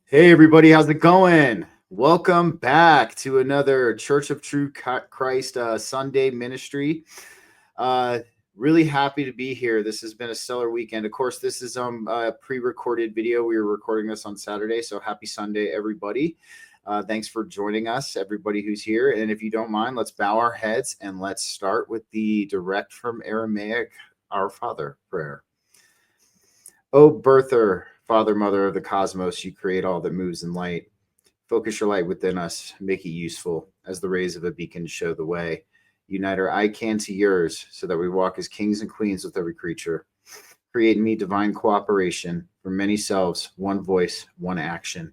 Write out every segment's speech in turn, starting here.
Hey everybody, how's it going? Welcome back to another Church of True Christ Sunday ministry. Uh, really happy to be here. This has been a stellar weekend. Of course, this is a pre-recorded video. We were recording this on Saturday, so happy Sunday, everybody. Thanks for joining us, everybody who's here. And if you don't mind, let's bow our heads and let's start with the direct from Aramaic Our Father prayer. O birther, Father, Mother of the cosmos, you create all that moves in light. Focus your light within us, make it useful, as the rays of a beacon show the way. Unite our I can to yours, so that we walk as kings and queens with every creature. Create in me divine cooperation, from many selves, one voice, one action.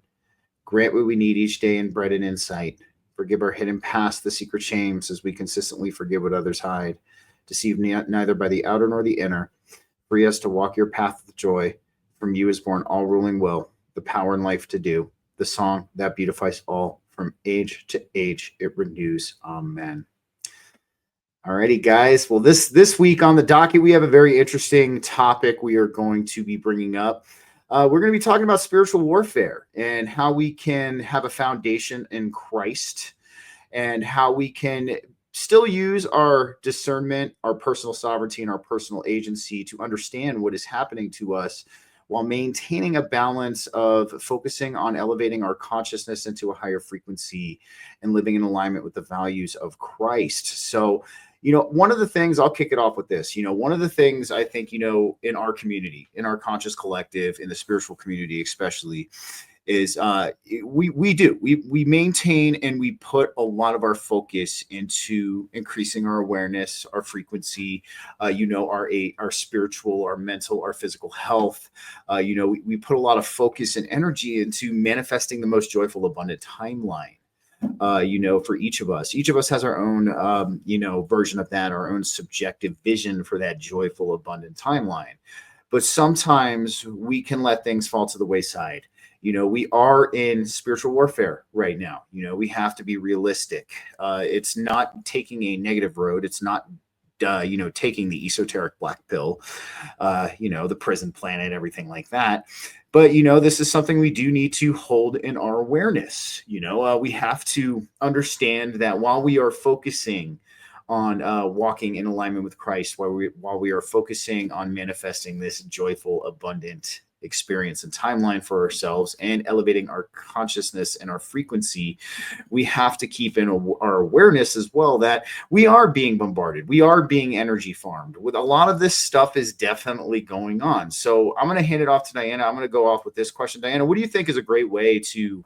Grant what we need each day in bread and insight. Forgive our hidden past, the secret shames, as we consistently forgive what others hide. Deceive neither by the outer nor the inner. Free us to walk your path with joy. From you is born all ruling will, the power and life to do. The song that beautifies all, from age to age it renews. Amen. Alrighty, guys. Well, this week on the docket, we have a very interesting topic we are going to be bringing up. We're going to be talking about spiritual warfare and how we can have a foundation in Christ and how we can still use our discernment, our personal sovereignty, and our personal agency to understand what is happening to us while maintaining a balance of focusing on elevating our consciousness into a higher frequency and living in alignment with the values of Christ. So, one of the things, I'll kick it off with this, one of the things I think, in our community, in our conscious collective, in the spiritual community especially, is we maintain and we put a lot of our focus into increasing our awareness, our frequency, our spiritual, our mental, our physical health. We put a lot of focus and energy into manifesting the most joyful, abundant timeline. For each of us has our own, version of that, our own subjective vision for that joyful, abundant timeline. But sometimes we can let things fall to the wayside. We are in spiritual warfare right now. We have to be realistic. It's not taking a negative road. It's not, taking the esoteric black pill, the prison planet, everything like that. But, this is something we do need to hold in our awareness. We have to understand that while we are focusing on walking in alignment with Christ, while we are focusing on manifesting this joyful, abundant experience and timeline for ourselves and elevating our consciousness and our frequency, we have to keep in our awareness as well that we are being bombarded. We are being energy farmed. With a lot of this stuff is definitely going on. So I'm going to hand it off to Dyanna. I'm going to go off with this question. Dyanna, what do you think is a great way to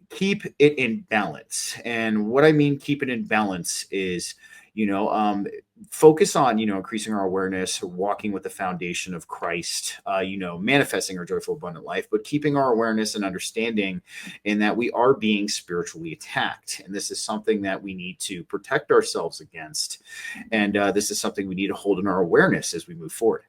keep it in balance? And what I mean keep it in balance is, focus on, increasing our awareness, walking with the foundation of Christ, manifesting our joyful, abundant life, but keeping our awareness and understanding in that we are being spiritually attacked. And this is something that we need to protect ourselves against. And this is something we need to hold in our awareness as we move forward.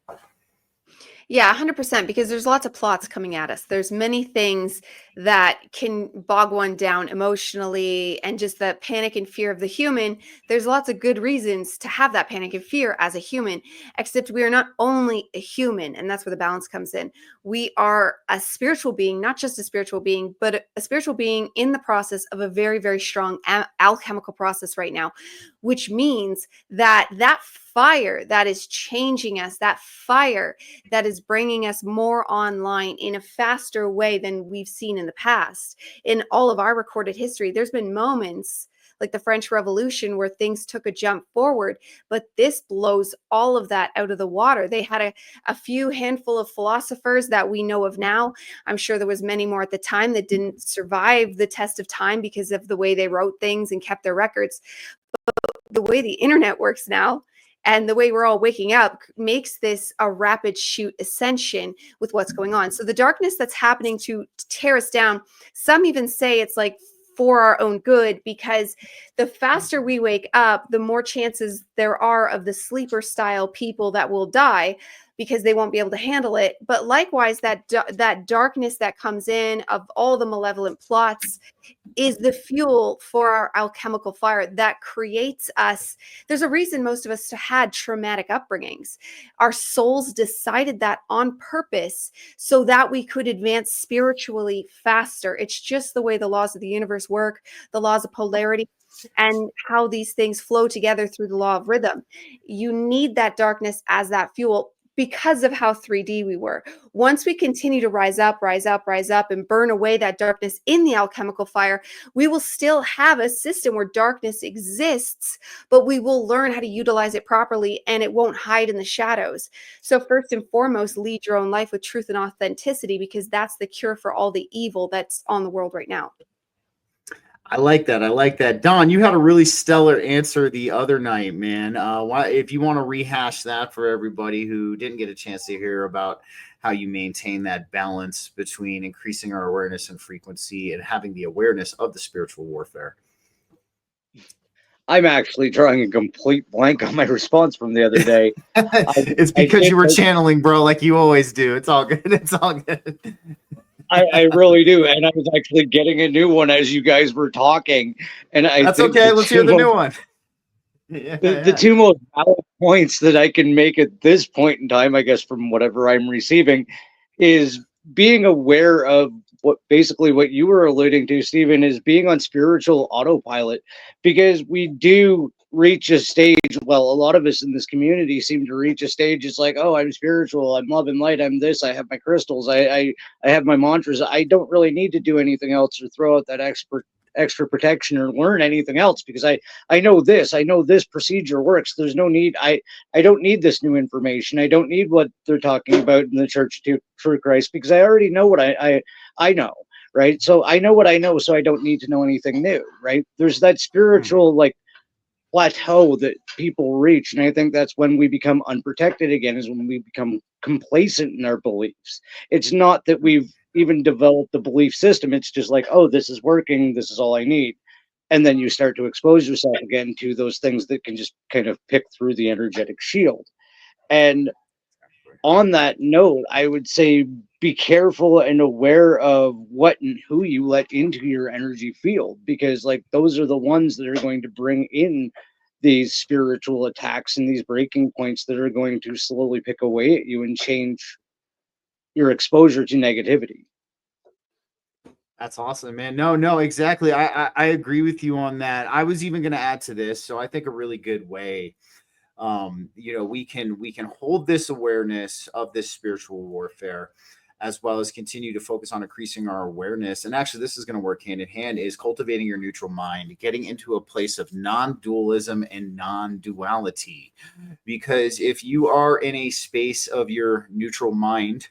Yeah, 100%, because there's lots of plots coming at us. There's many things that can bog one down emotionally, and just the panic and fear of the human. There's lots of good reasons to have that panic and fear as a human, except we are not only a human, and that's where the balance comes in. We are a spiritual being, not just a spiritual being, but a spiritual being in the process of a very, very strong alchemical process right now, which means that fire that is changing us, that fire that is bringing us more online in a faster way than we've seen in the past. In all of our recorded history, there's been moments like the French Revolution where things took a jump forward, but this blows all of that out of the water. They had a few handful of philosophers that we know of now. I'm sure there was many more at the time that didn't survive the test of time because of the way they wrote things and kept their records. But the way the internet works now, and the way we're all waking up, makes this a rapid shoot ascension with what's going on. So the darkness that's happening to tear us down, some even say it's like for our own good, because the faster we wake up, the more chances there are of the sleeper style people that will die. because they won't be able to handle it. But likewise, that darkness that comes in of all the malevolent plots is the fuel for our alchemical fire that creates us. There's a reason most of us had traumatic upbringings. Our souls decided that on purpose so that we could advance spiritually faster. It's just the way the laws of the universe work, the laws of polarity, and how these things flow together through the law of rhythm. You need that darkness as that fuel because of how 3D we were. Once we continue to rise up, and burn away that darkness in the alchemical fire, we will still have a system where darkness exists, but we will learn how to utilize it properly and it won't hide in the shadows. So first and foremost, lead your own life with truth and authenticity, because that's the cure for all the evil that's on the world right now. I like that. I like that. Don, you had a really stellar answer the other night, man. If you want to rehash that for everybody who didn't get a chance to hear about how you maintain that balance between increasing our awareness and frequency and having the awareness of the spiritual warfare. I'm actually drawing a complete blank on my response from the other day. It's because you were channeling, bro, like you always do. It's all good. It's all good. I really do, and I was actually getting a new one as you guys were talking, and that's okay. Let's hear the new one. The two most valid points that I can make at this point in time, I guess, from whatever I'm receiving, is being aware of what you were alluding to, Stephen, is being on spiritual autopilot, because we do reach a stage. Well, a lot of us in this community seem to reach a stage. It's like, oh, I'm spiritual, I'm love and light, I'm this, I have my crystals, I have my mantras. I don't really need to do anything else or throw out that extra protection or learn anything else, because I know this procedure works. There's no need. I don't need this new information. I don't need what they're talking about in the Church of True Christ, because I already know what I know, right? So I know what I know, so I don't need to know anything new, right? There's that spiritual plateau that people reach, and I think that's when we become unprotected again, is when we become complacent in our beliefs. It's not that we've even developed the belief system. It's just like, oh, this is working, this is all I need. And then you start to expose yourself again to those things that can just kind of pick through the energetic shield. And on that note, I would say be careful and aware of what and who you let into your energy field, because those are the ones that are going to bring in these spiritual attacks and these breaking points that are going to slowly pick away at you and change your exposure to negativity. That's awesome, man. No, exactly. I agree with you on that. I was even going to add to this. So I think a really good way, we can hold this awareness of this spiritual warfare, as well as continue to focus on increasing our awareness. And actually, this is going to work hand in hand, is cultivating your neutral mind, getting into a place of non-dualism and non-duality. Because if you are in a space of your neutral mind,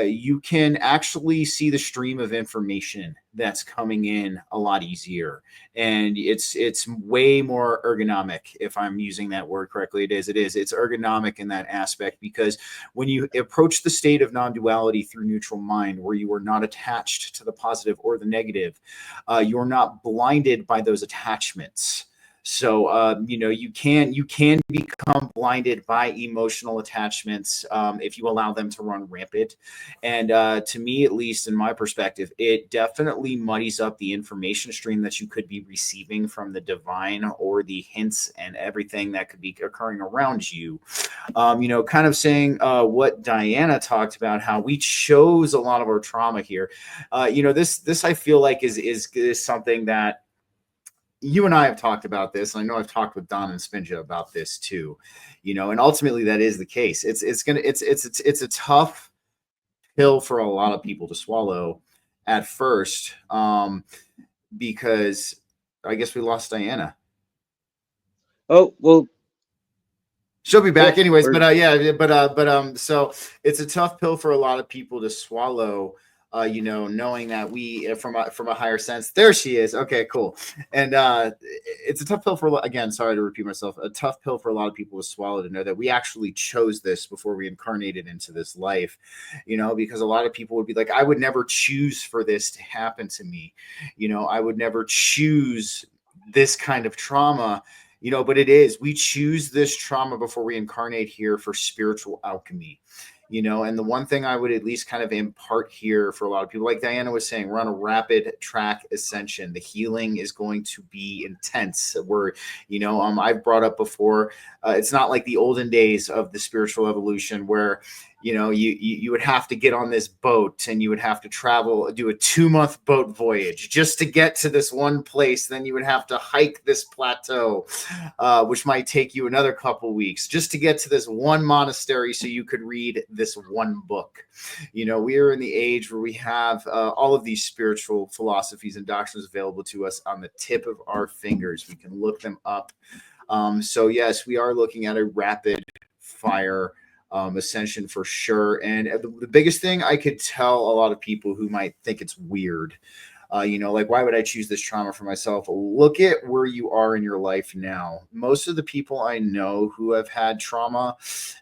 you can actually see the stream of information that's coming in a lot easier, and it's way more ergonomic. If I'm using that word correctly, it's ergonomic in that aspect, because when you approach the state of non-duality through neutral mind, where you are not attached to the positive or the negative, you're not blinded by those attachments. So, you can become blinded by emotional attachments if you allow them to run rampant. And to me, at least in my perspective, it definitely muddies up the information stream that you could be receiving from the divine, or the hints and everything that could be occurring around you. Kind of saying what Dyanna talked about, how we chose a lot of our trauma here. This I feel like is something that you and I have talked about this. I know I've talked with Don and Spinja about this too, and ultimately that is the case. It's a tough pill for a lot of people to swallow at first, because I guess we lost Dyanna. Oh, well, she'll be back anyways, so it's a tough pill for a lot of people to swallow, knowing that we from a higher sense. There she is. Okay, cool. And it's a tough pill sorry to repeat myself, a tough pill for a lot of people to swallow, to know that we actually chose this before we incarnated into this life, because a lot of people would be like, I would never choose for this to happen to me. I would never choose this kind of trauma. but it is, we choose this trauma before we incarnate here for spiritual alchemy. And the one thing I would at least kind of impart here for a lot of people, like Dyanna was saying, we're on a rapid track ascension. The healing is going to be intense. I've brought up before, it's not like the olden days of the spiritual evolution where, you would have to get on this boat and you would have to do a 2-month boat voyage just to get to this one place. Then you would have to hike this plateau, which might take you another couple weeks just to get to this one monastery so you could read this one book. We are in the age where we have all of these spiritual philosophies and doctrines available to us on the tip of our fingers. We can look them up. So yes, we are looking at a rapid fire ascension for sure. And the biggest thing I could tell a lot of people who might think it's weird, like, why would I choose this trauma for myself? Look at where you are in your life now. Most of the people I know who have had trauma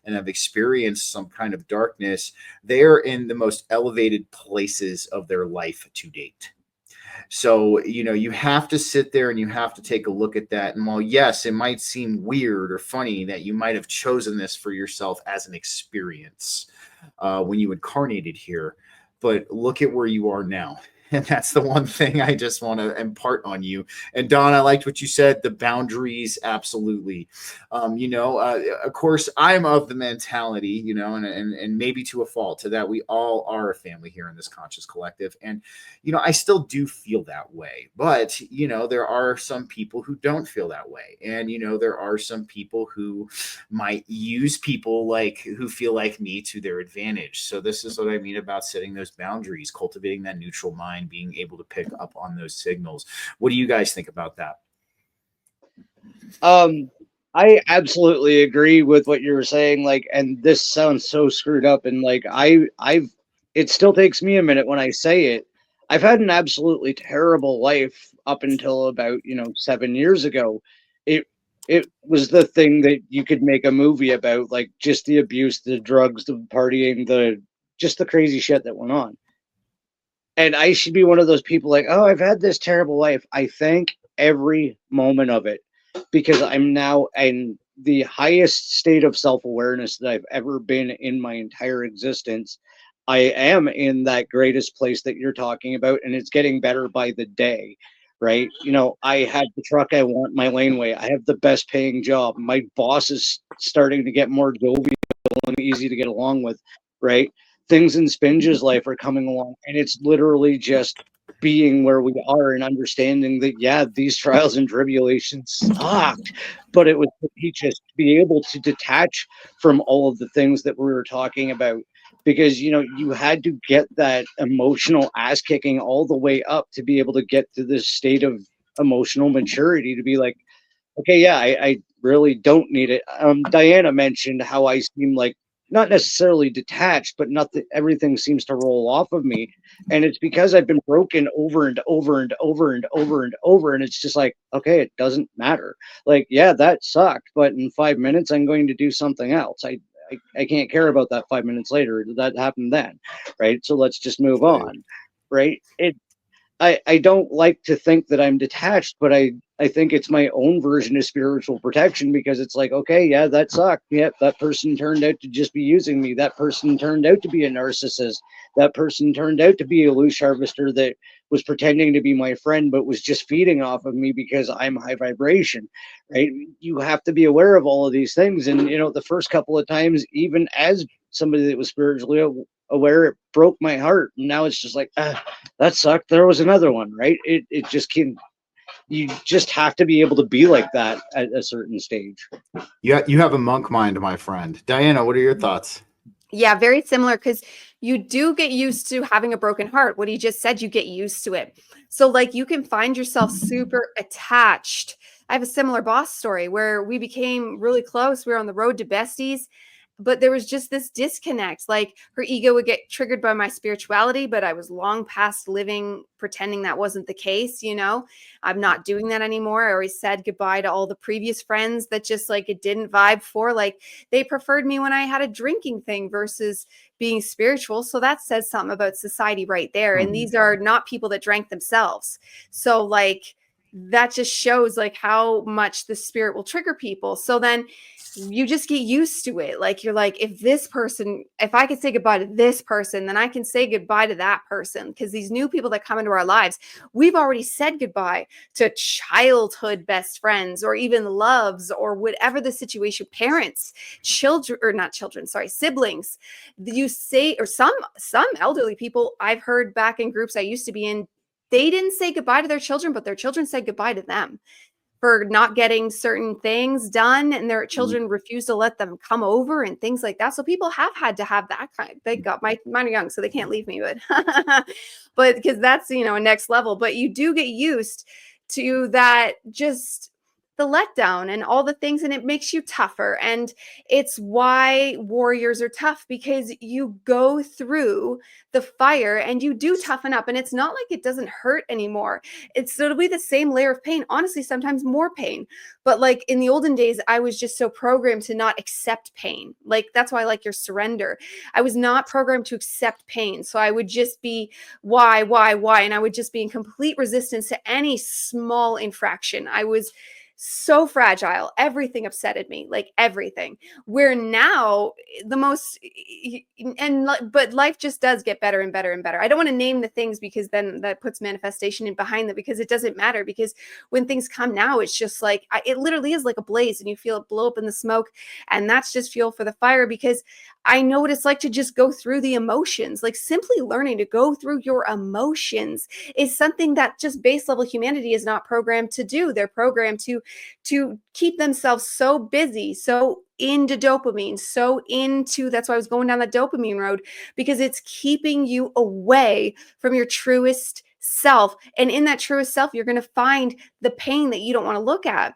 and have experienced some kind of darkness, they are in the most elevated places of their life to date. So, you have to sit there and you have to take a look at that. And while, yes, it might seem weird or funny that you might have chosen this for yourself as an experience when you incarnated here, but look at where you are now. And that's the one thing I just want to impart on you. And Don, I liked what you said, the boundaries. Absolutely. Of course, I'm of the mentality, and maybe to a fault, to that we all are a family here in this conscious collective. And, I still do feel that way. But, there are some people who don't feel that way. And, there are some people who might use people who feel like me to their advantage. So this is what I mean about setting those boundaries, cultivating that neutral mind, being able to pick up on those signals. What do you guys think about that? I absolutely agree with what you were saying. And this sounds so screwed up. And it still takes me a minute when I say it. I've had an absolutely terrible life up until about, 7 years ago. It was the thing that you could make a movie about, just the abuse, the drugs, the partying, just the crazy shit that went on. And I should be one of those people oh, I've had this terrible life. I thank every moment of it because I'm now in the highest state of self-awareness that I've ever been in my entire existence. I am in that greatest place that you're talking about, and it's getting better by the day, right? I have the truck I want, my laneway. I have the best paying job. My boss is starting to get more jovial and easy to get along with, right? Things in Spinge's life are coming along, and it's literally just being where we are and understanding that, yeah, these trials and tribulations sucked, but it was to teach us to be able to detach from all of the things that we were talking about, because, you had to get that emotional ass kicking all the way up to be able to get to this state of emotional maturity to be like, okay, yeah, I really don't need it. Dyanna mentioned how I seem like not necessarily detached, but everything seems to roll off of me. And it's because I've been broken over and over and over and over and over. And it's just like, okay, it doesn't matter. Yeah, that sucked, but in 5 minutes, I'm going to do something else. I can't care about that 5 minutes later. That happened then, right? So let's just move on, right? I don't like to think that I'm detached, but I think it's my own version of spiritual protection, because it's like, okay, yeah, that sucked. Yeah, that person turned out to just be using me. That person turned out to be a narcissist. That person turned out to be a loose harvester that was pretending to be my friend, but was just feeding off of me because I'm high vibration, right? You have to be aware of all of these things. And, the first couple of times, even as somebody that was spiritually aware, it broke my heart. And now it's just like, that sucked. There was another one, right? It just can. You just have to be able to be like that at a certain stage. Yeah, you have a monk mind, my friend. Dyanna, what are your thoughts? Yeah, very similar, because you do get used to having a broken heart. What he just said, you get used to it. So you can find yourself super attached. I have a similar boss story where we became really close. We were on the road to besties, but there was just this disconnect. Her ego would get triggered by my spirituality, but I was long past living pretending that wasn't the case. I'm not doing that anymore. I always said goodbye to all the previous friends that just it didn't vibe for. They preferred me when I had a drinking thing versus being spiritual. So that says something about society right there. And these are not people that drank themselves. So that just shows like how much the spirit will trigger people. So then you just get used to it. Like you're like, if I could say goodbye to this person, then I can say goodbye to that person. Because these new people that come into our lives, we've already said goodbye to childhood best friends, or even loves, or whatever the situation, parents, children, or not children, sorry, siblings. You say, or some elderly people I've heard back in groups I used to be in, they didn't say goodbye to their children, but their children said goodbye to them for not getting certain things done, and their children refused to let them come over and things like that. So people have had to have that kind. They got mine are young, so they can't leave me, but because that's, a next level. But you do get used to that, just the letdown and all the things, and it makes you tougher. And it's why warriors are tough, because you go through the fire and you do toughen up, and it's not like it doesn't hurt anymore. It'll be the same layer of pain, honestly, sometimes more pain. But like in the olden days, I was just so programmed to not accept pain. Like that's why I like your surrender. I was not programmed to accept pain. So I would just be why? And I would just be in complete resistance to any small infraction. I was so fragile. Everything upsetted me, like everything. Where now the most, but life just does get better and better and better. I don't want to name the things, because then that puts manifestation in behind them, because it doesn't matter. Because when things come now, it's just like, it literally is like a blaze, and you feel it blow up in the smoke, and that's just fuel for the fire. Because I know what it's like to just go through the emotions. Like simply learning to go through your emotions is something that just base level humanity is not programmed to do. They're programmed to keep themselves so busy, so into dopamine, so into, that's why I was going down that dopamine road, because it's keeping you away from your truest self. And in that truest self, you're going to find the pain that you don't want to look at.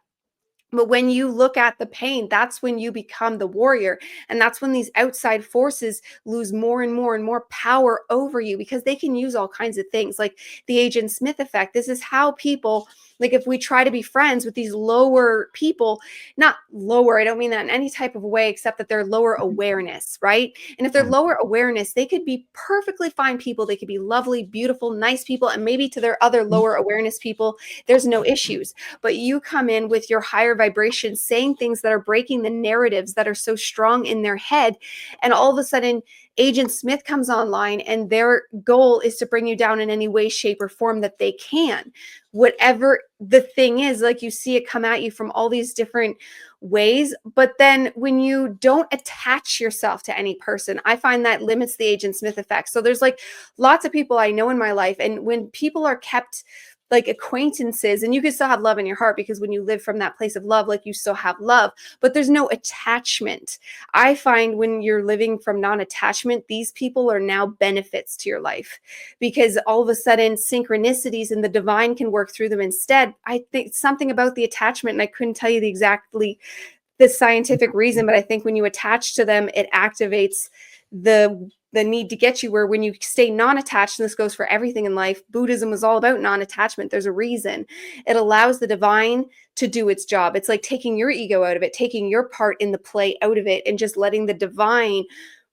But when you look at the pain, that's when you become the warrior. And that's when these outside forces lose more and more and more power over you, because they can use all kinds of things, like the Agent Smith effect. This is how people, like if we try to be friends with these lower people, not lower, I don't mean that in any type of way, except that they're lower awareness, right? And if they're lower awareness, they could be perfectly fine people. They could be lovely, beautiful, nice people. And maybe to their other lower awareness people, there's no issues. But you come in with your higher vibration, saying things that are breaking the narratives that are so strong in their head. And all of a sudden, Agent Smith comes online, and their goal is to bring you down in any way, shape, or form that they can. Whatever the thing is, like you see it come at you from all these different ways. But then when you don't attach yourself to any person, I find that limits the Agent Smith effect. So there's like lots of people I know in my life. And when people are kept like acquaintances, and you can still have love in your heart, because when you live from that place of love, like you still have love, but there's no attachment. I find when you're living from non-attachment, these people are now benefits to your life, because all of a sudden synchronicities and the divine can work through them instead. I think something about the attachment, and I couldn't tell you the scientific reason, but I think when you attach to them, it activates the need to get you, where when you stay non-attached, and this goes for everything in life, Buddhism was all about non-attachment. There's a reason. It allows the divine to do its job. It's like taking your ego out of it, taking your part in the play out of it, and just letting the divine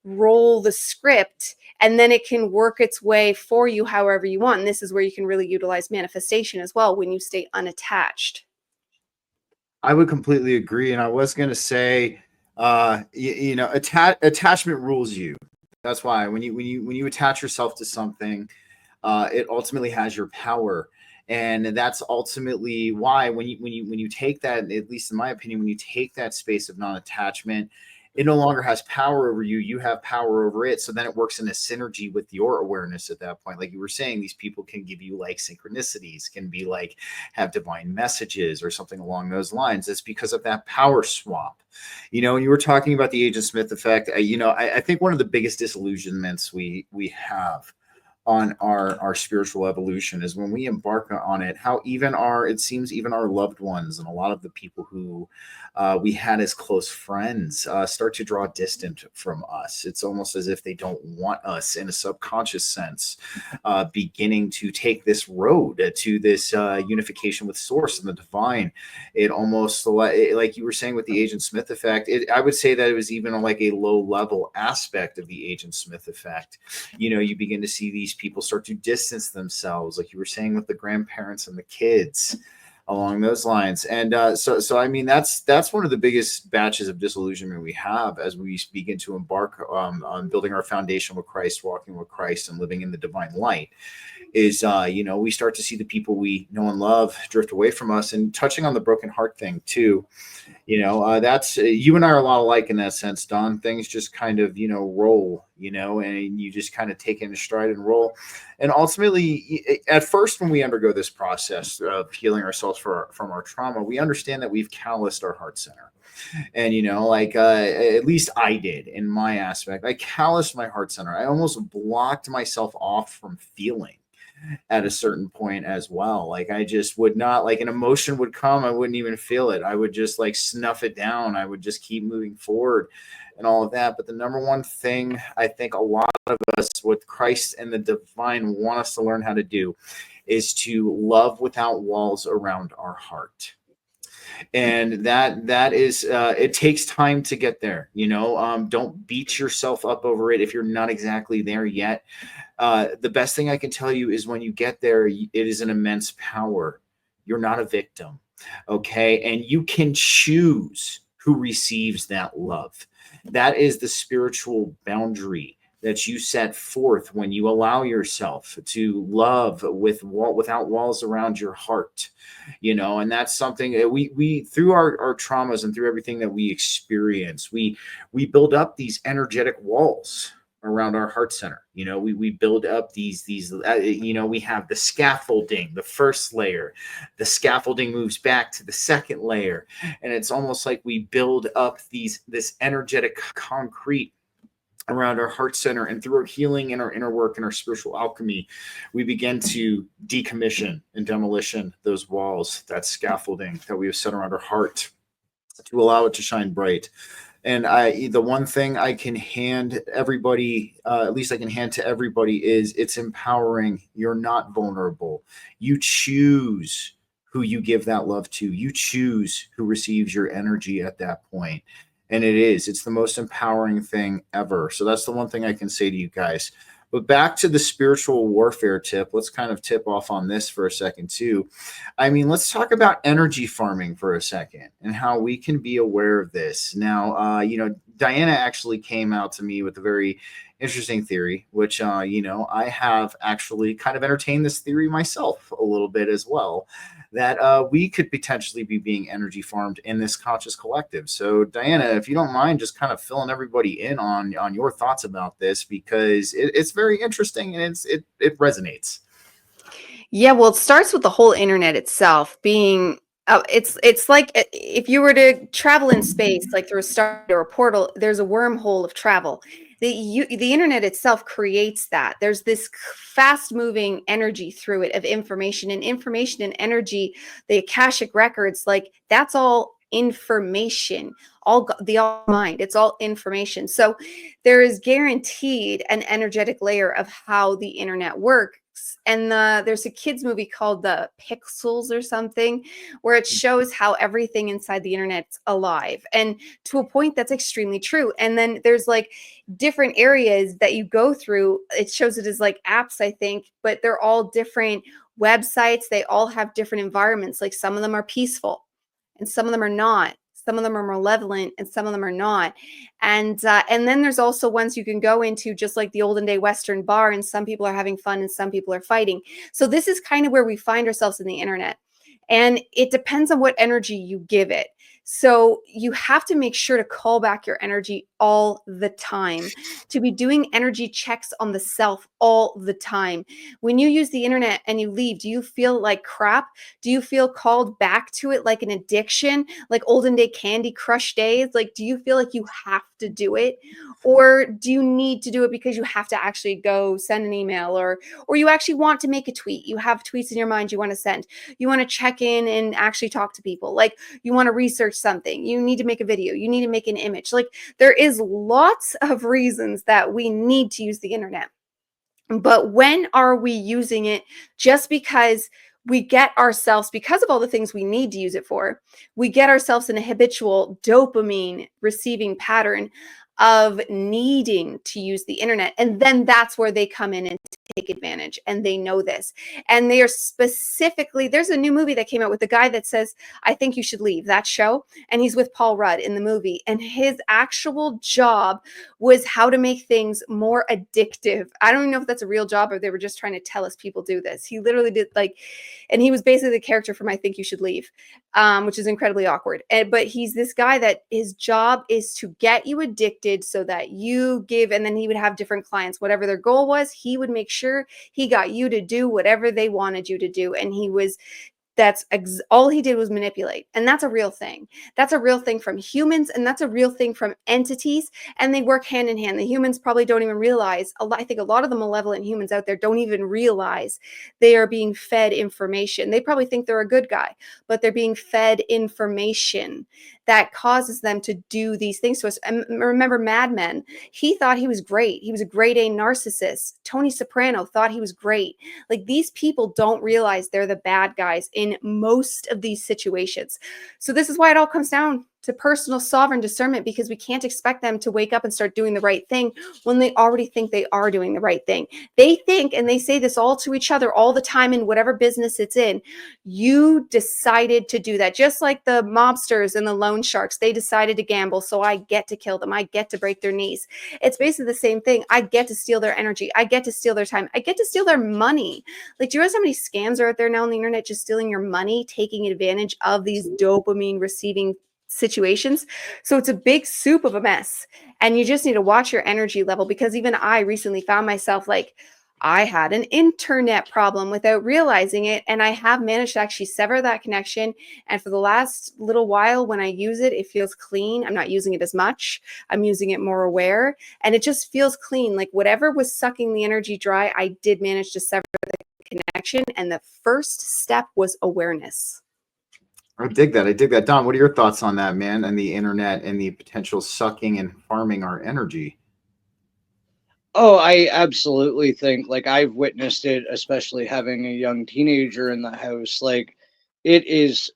roll the script, and then it can work its way for you however you want. And this is where you can really utilize manifestation as well, when you stay unattached. I would completely agree. And I was going to say, attachment rules you. That's why when you attach yourself to something, it ultimately has your power. And that's ultimately why when you take that, at least in my opinion, when you take that space of non-attachment, it no longer has power over you. You have power over it. So then it works in a synergy with your awareness at that point. Like you were saying, these people can give you like synchronicities, can be like have divine messages or something along those lines. It's because of that power swap. And you were talking about the Agent Smith effect. I think one of the biggest disillusionments we have on our spiritual evolution is when we embark on it, how even it seems even our loved ones and a lot of the people who we had as close friends start to draw distant from us. It's almost as if they don't want us in a subconscious sense, beginning to take this road to this unification with source and the divine. It almost like you were saying with the Agent Smith effect, I would say that it was even like a low level aspect of the Agent Smith effect. You begin to see these people start to distance themselves, like you were saying with the grandparents and the kids. along those lines. And so I mean, that's one of the biggest batches of disillusionment we have as we begin to embark on building our foundation with Christ, walking with Christ, and living in the divine light. Is we start to see the people we know and love drift away from us. And touching on the broken heart thing too, that's you and I are a lot alike in that sense, Don. Things just kind of roll, and you just kind of take it in stride and roll. And ultimately, at first, when we undergo this process of healing ourselves from our trauma, we understand that we've calloused our heart center. And at least I did in my aspect. I calloused my heart center. I almost blocked myself off from feeling at a certain point as well. Like I just would not, like an emotion would come, I wouldn't even feel it. I would just like snuff it down. I would just keep moving forward and all of that. But the number one thing I think a lot of us with Christ and the divine want us to learn how to do is to love without walls around our heart. And that is it takes time to get there. Don't beat yourself up over it if you're not exactly there yet. The best thing I can tell you is when you get there, it is an immense power. You're not a victim, okay? And you can choose who receives that love. That is the spiritual boundary that you set forth when you allow yourself to love without walls around your heart, and that's something that we through our traumas and through everything that we experience, we build up these energetic walls around our heart center. We build up these we have the scaffolding, the first layer. The scaffolding moves back to the second layer, and it's almost like we build up this energetic concrete around our heart center. And through our healing and our inner work and our spiritual alchemy, we begin to decommission and demolition those walls, that scaffolding that we have set around our heart, to allow it to shine bright. And the one thing I can hand everybody, at least I can hand to everybody, is it's empowering. You're not vulnerable. You choose who you give that love to. You choose who receives your energy at that point. And it's the most empowering thing ever. So that's the one thing I can say to you guys. But back to the spiritual warfare tip, let's kind of tip off on this for a second too. I mean, let's talk about energy farming for a second and how we can be aware of this. Now, Dyanna actually came out to me with a very interesting theory, which, I have actually kind of entertained this theory myself a little bit as well, that we could potentially be being energy farmed in this conscious collective. So Dyanna, if you don't mind just kind of filling everybody in on your thoughts about this, because it's very interesting and it resonates. Yeah, well, it starts with the whole internet itself being it's like if you were to travel in space, like through a star or a portal, there's a wormhole of travel. The internet itself creates that. There's this fast moving energy through it of information and energy, the Akashic records, like that's all information, the all mind, it's all information. So there is guaranteed an energetic layer of how the internet works. And there's a kids movie called The Pixels or something, where it shows how everything inside the internet's alive, and to a point that's extremely true. And then there's like different areas that you go through. It shows it as like apps, I think, but they're all different websites. They all have different environments. Like some of them are peaceful and some of them are not. Some of them are malevolent and some of them are not. And then there's also ones you can go into, just like the olden day Western bar, and some people are having fun and some people are fighting. So this is kind of where we find ourselves in the internet. And it depends on what energy you give it. So you have to make sure to call back your energy all the time, to be doing energy checks on the self all the time. When you use the internet and you leave, do you feel like crap? Do you feel called back to it like an addiction, like olden day Candy Crush days? Like, do you feel like you have to do it? Or do you need to do it because you have to actually go send an email, or you actually want to make a tweet? You have tweets in your mind you want to send. You want to check in and actually talk to people. Like you want to research something. You need to make a video. You need to make an image. Like there is lots of reasons that we need to use the internet. But when are we using it just because we get ourselves, because of all the things we need to use it for, we get ourselves in a habitual dopamine receiving pattern of needing to use the internet. And then that's where they come in and take advantage, and they know this. And they are specifically, there's a new movie that came out with the guy that says, I think you should leave, that show. And he's with Paul Rudd in the movie. And his actual job was how to make things more addictive. I don't even know if that's a real job or they were just trying to tell us people do this. He literally did and he was basically the character from I Think You Should Leave, which is incredibly awkward. But he's this guy that his job is to get you addicted so that you give, and then he would have different clients. Whatever their goal was, he would make sure he got you to do whatever they wanted you to do. And all he did was manipulate. And that's a real thing. That's a real thing from humans, and that's a real thing from entities, and they work hand in hand. The humans probably don't even realize, I think a lot of the malevolent humans out there don't even realize they are being fed information. They probably think they're a good guy, but they're being fed information that causes them to do these things to us. And remember Mad Men, he thought he was great. He was a grade A narcissist. Tony Soprano thought he was great. Like, these people don't realize they're the bad guys in most of these situations. So this is why it all comes down to personal sovereign discernment, because we can't expect them to wake up and start doing the right thing when they already think they are doing the right thing. They think, and they say this all to each other all the time in whatever business it's in, you decided to do that. Just like the mobsters and the loan sharks, they decided to gamble, so I get to kill them. I get to break their knees. It's basically the same thing. I get to steal their energy. I get to steal their time. I get to steal their money. Like, do you realize how many scams are out there now on the internet just stealing your money, taking advantage of these dopamine receiving situations? So it's a big soup of a mess, and you just need to watch your energy level, because even I recently found myself I had an internet problem without realizing it, and I have managed to actually sever that connection. And for the last little while, when I use it, it feels clean. I'm not using it as much. I'm using it more aware, and it just feels clean. Like, whatever was sucking the energy dry, I did manage to sever the connection, and the first step was awareness. I dig that. Don, what are your thoughts on that, man, and the internet and the potential sucking and farming our energy? Oh, I absolutely think, I've witnessed it, especially having a young teenager in the house. It is,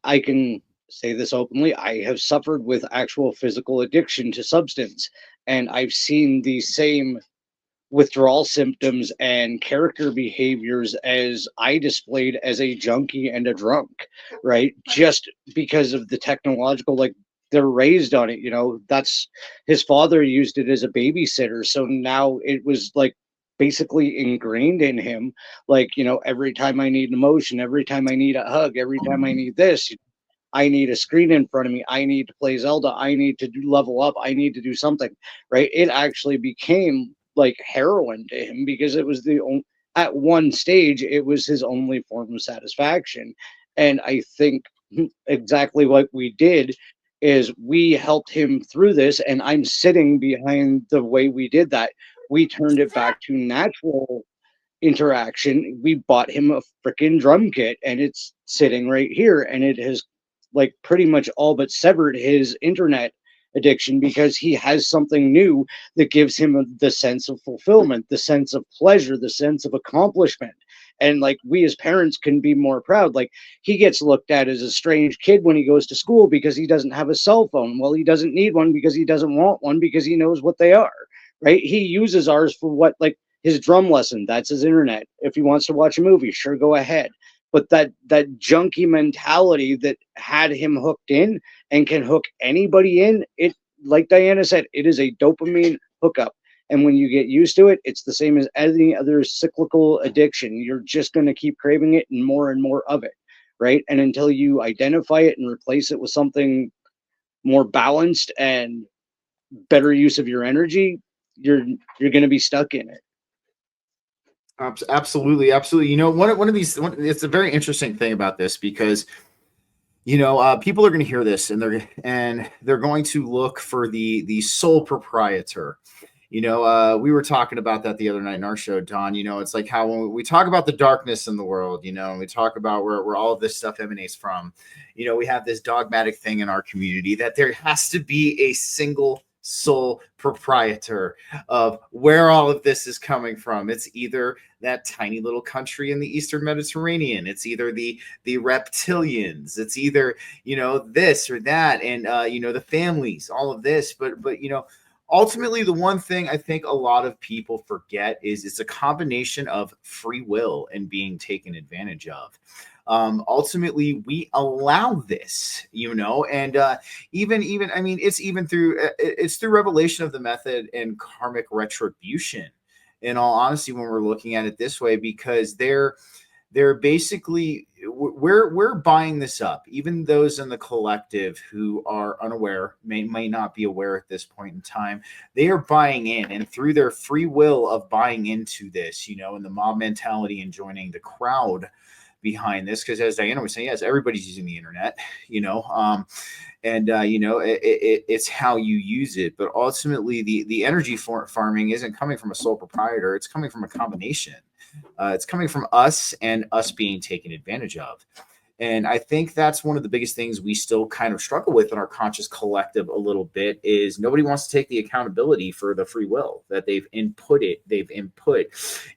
I can say this openly, I have suffered with actual physical addiction to substance, and I've seen the same withdrawal symptoms and character behaviors as I displayed as a junkie and a drunk, right? Just because of the technological, they're raised on it, that's, his father used it as a babysitter. So now it was basically ingrained in him. Every time I need an emotion, every time I need a hug, every time I need this, I need a screen in front of me. I need to play Zelda. I need to level up. I need to do something, right? It actually became like heroin to him, because it was at one stage, it was his only form of satisfaction. And I think exactly what we did is we helped him through this, and I'm sitting behind the way we did that. We turned it back to natural interaction. We bought him a freaking drum kit, and it's sitting right here, and it has pretty much all but severed his internet addiction, because he has something new that gives him the sense of fulfillment, the sense of pleasure, the sense of accomplishment. And we as parents can be more proud. He gets looked at as a strange kid when he goes to school because he doesn't have a cell phone. Well, he doesn't need one because he doesn't want one, because he knows what they are, right? He uses ours for what, his drum lesson, that's his internet. If he wants to watch a movie, sure, go ahead. But that junkie mentality that had him hooked in and can hook anybody in, it, like Dyanna said, it is a dopamine hookup. And when you get used to it, it's the same as any other cyclical addiction. You're just going to keep craving it and more of it, right? And until you identify it and replace it with something more balanced and better use of your energy, you're going to be stuck in it. Absolutely. One of these, it's a very interesting thing about this, because people are going to hear this, and they're going to look for the sole proprietor. We were talking about that the other night in our show, Don. It's like how when we talk about the darkness in the world, and we talk about where all of this stuff emanates from, we have this dogmatic thing in our community that there has to be a single sole proprietor of where all of this is coming from. It's either that tiny little country in the Eastern Mediterranean, it's either the reptilians, it's either this or that, and the families, all of this, but ultimately, the one thing I think a lot of people forget is it's a combination of free will and being taken advantage of. Ultimately, we allow this, and even I mean, it's through revelation of the method and karmic retribution. In all honesty, when we're looking at it this way, because they're basically, we're buying this up. Even those in the collective who are unaware, may not be aware at this point in time, they are buying in, and through their free will of buying into this, and the mob mentality and joining the crowd behind this, because as Dyanna was saying, yes, everybody's using the internet, and it's how you use it. But ultimately, the energy farming isn't coming from a sole proprietor; it's coming from a combination. It's coming from us and us being taken advantage of. And I think that's one of the biggest things we still kind of struggle with in our conscious collective a little bit, is nobody wants to take the accountability for the free will that they've input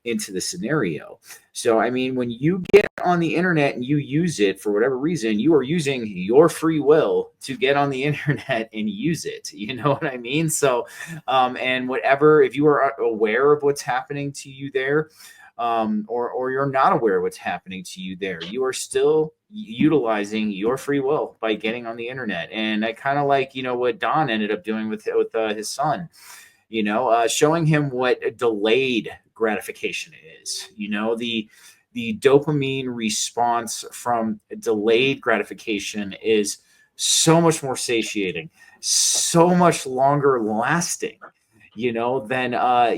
into the scenario. So, I mean, when you get on the internet and you use it for whatever reason, you are using your free will to get on the internet and use it. You know what I mean? So, and whatever, if you are aware of what's happening to you there, or you're not aware of what's happening to you there, you are still utilizing your free will by getting on the internet. And I kind of like, what Don ended up doing with his son, showing him what delayed gratification is. The dopamine response from delayed gratification is so much more satiating, so much longer lasting, than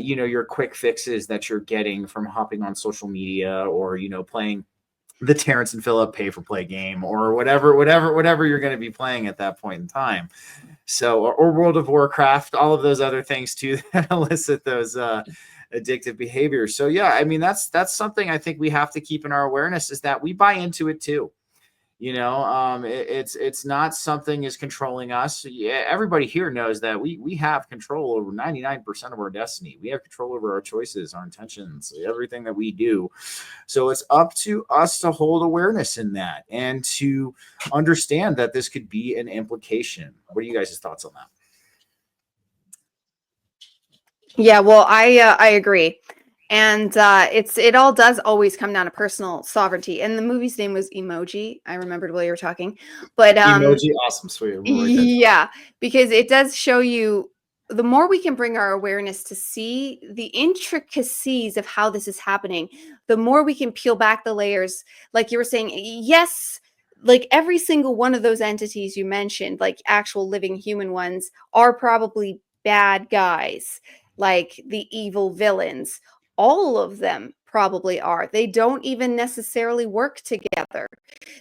your quick fixes that you're getting from hopping on social media, or playing the Terrence and Phillip pay for play game, or whatever you're going to be playing at that point in time. So, or World of Warcraft, all of those other things too that elicit those addictive behaviors. So yeah, I mean, that's something I think we have to keep in our awareness, is that we buy into it too. It's not something is controlling us. Yeah, everybody here knows that we have control over 99% of our destiny. We have control over our choices, our intentions, everything that we do. So it's up to us to hold awareness in that, and to understand that this could be an implication. What are you guys' thoughts on that? Yeah, well, I agree. And it all does always come down to personal sovereignty. And the movie's name was Emoji. I remembered while you were talking. But Emoji, awesome, sweet. yeah, because it does show you, the more we can bring our awareness to see the intricacies of how this is happening, the more we can peel back the layers. Like you were saying, yes, like every single one of those entities you mentioned, like actual living human ones, are probably bad guys, like the evil villains. All of them probably are. They don't even necessarily work together.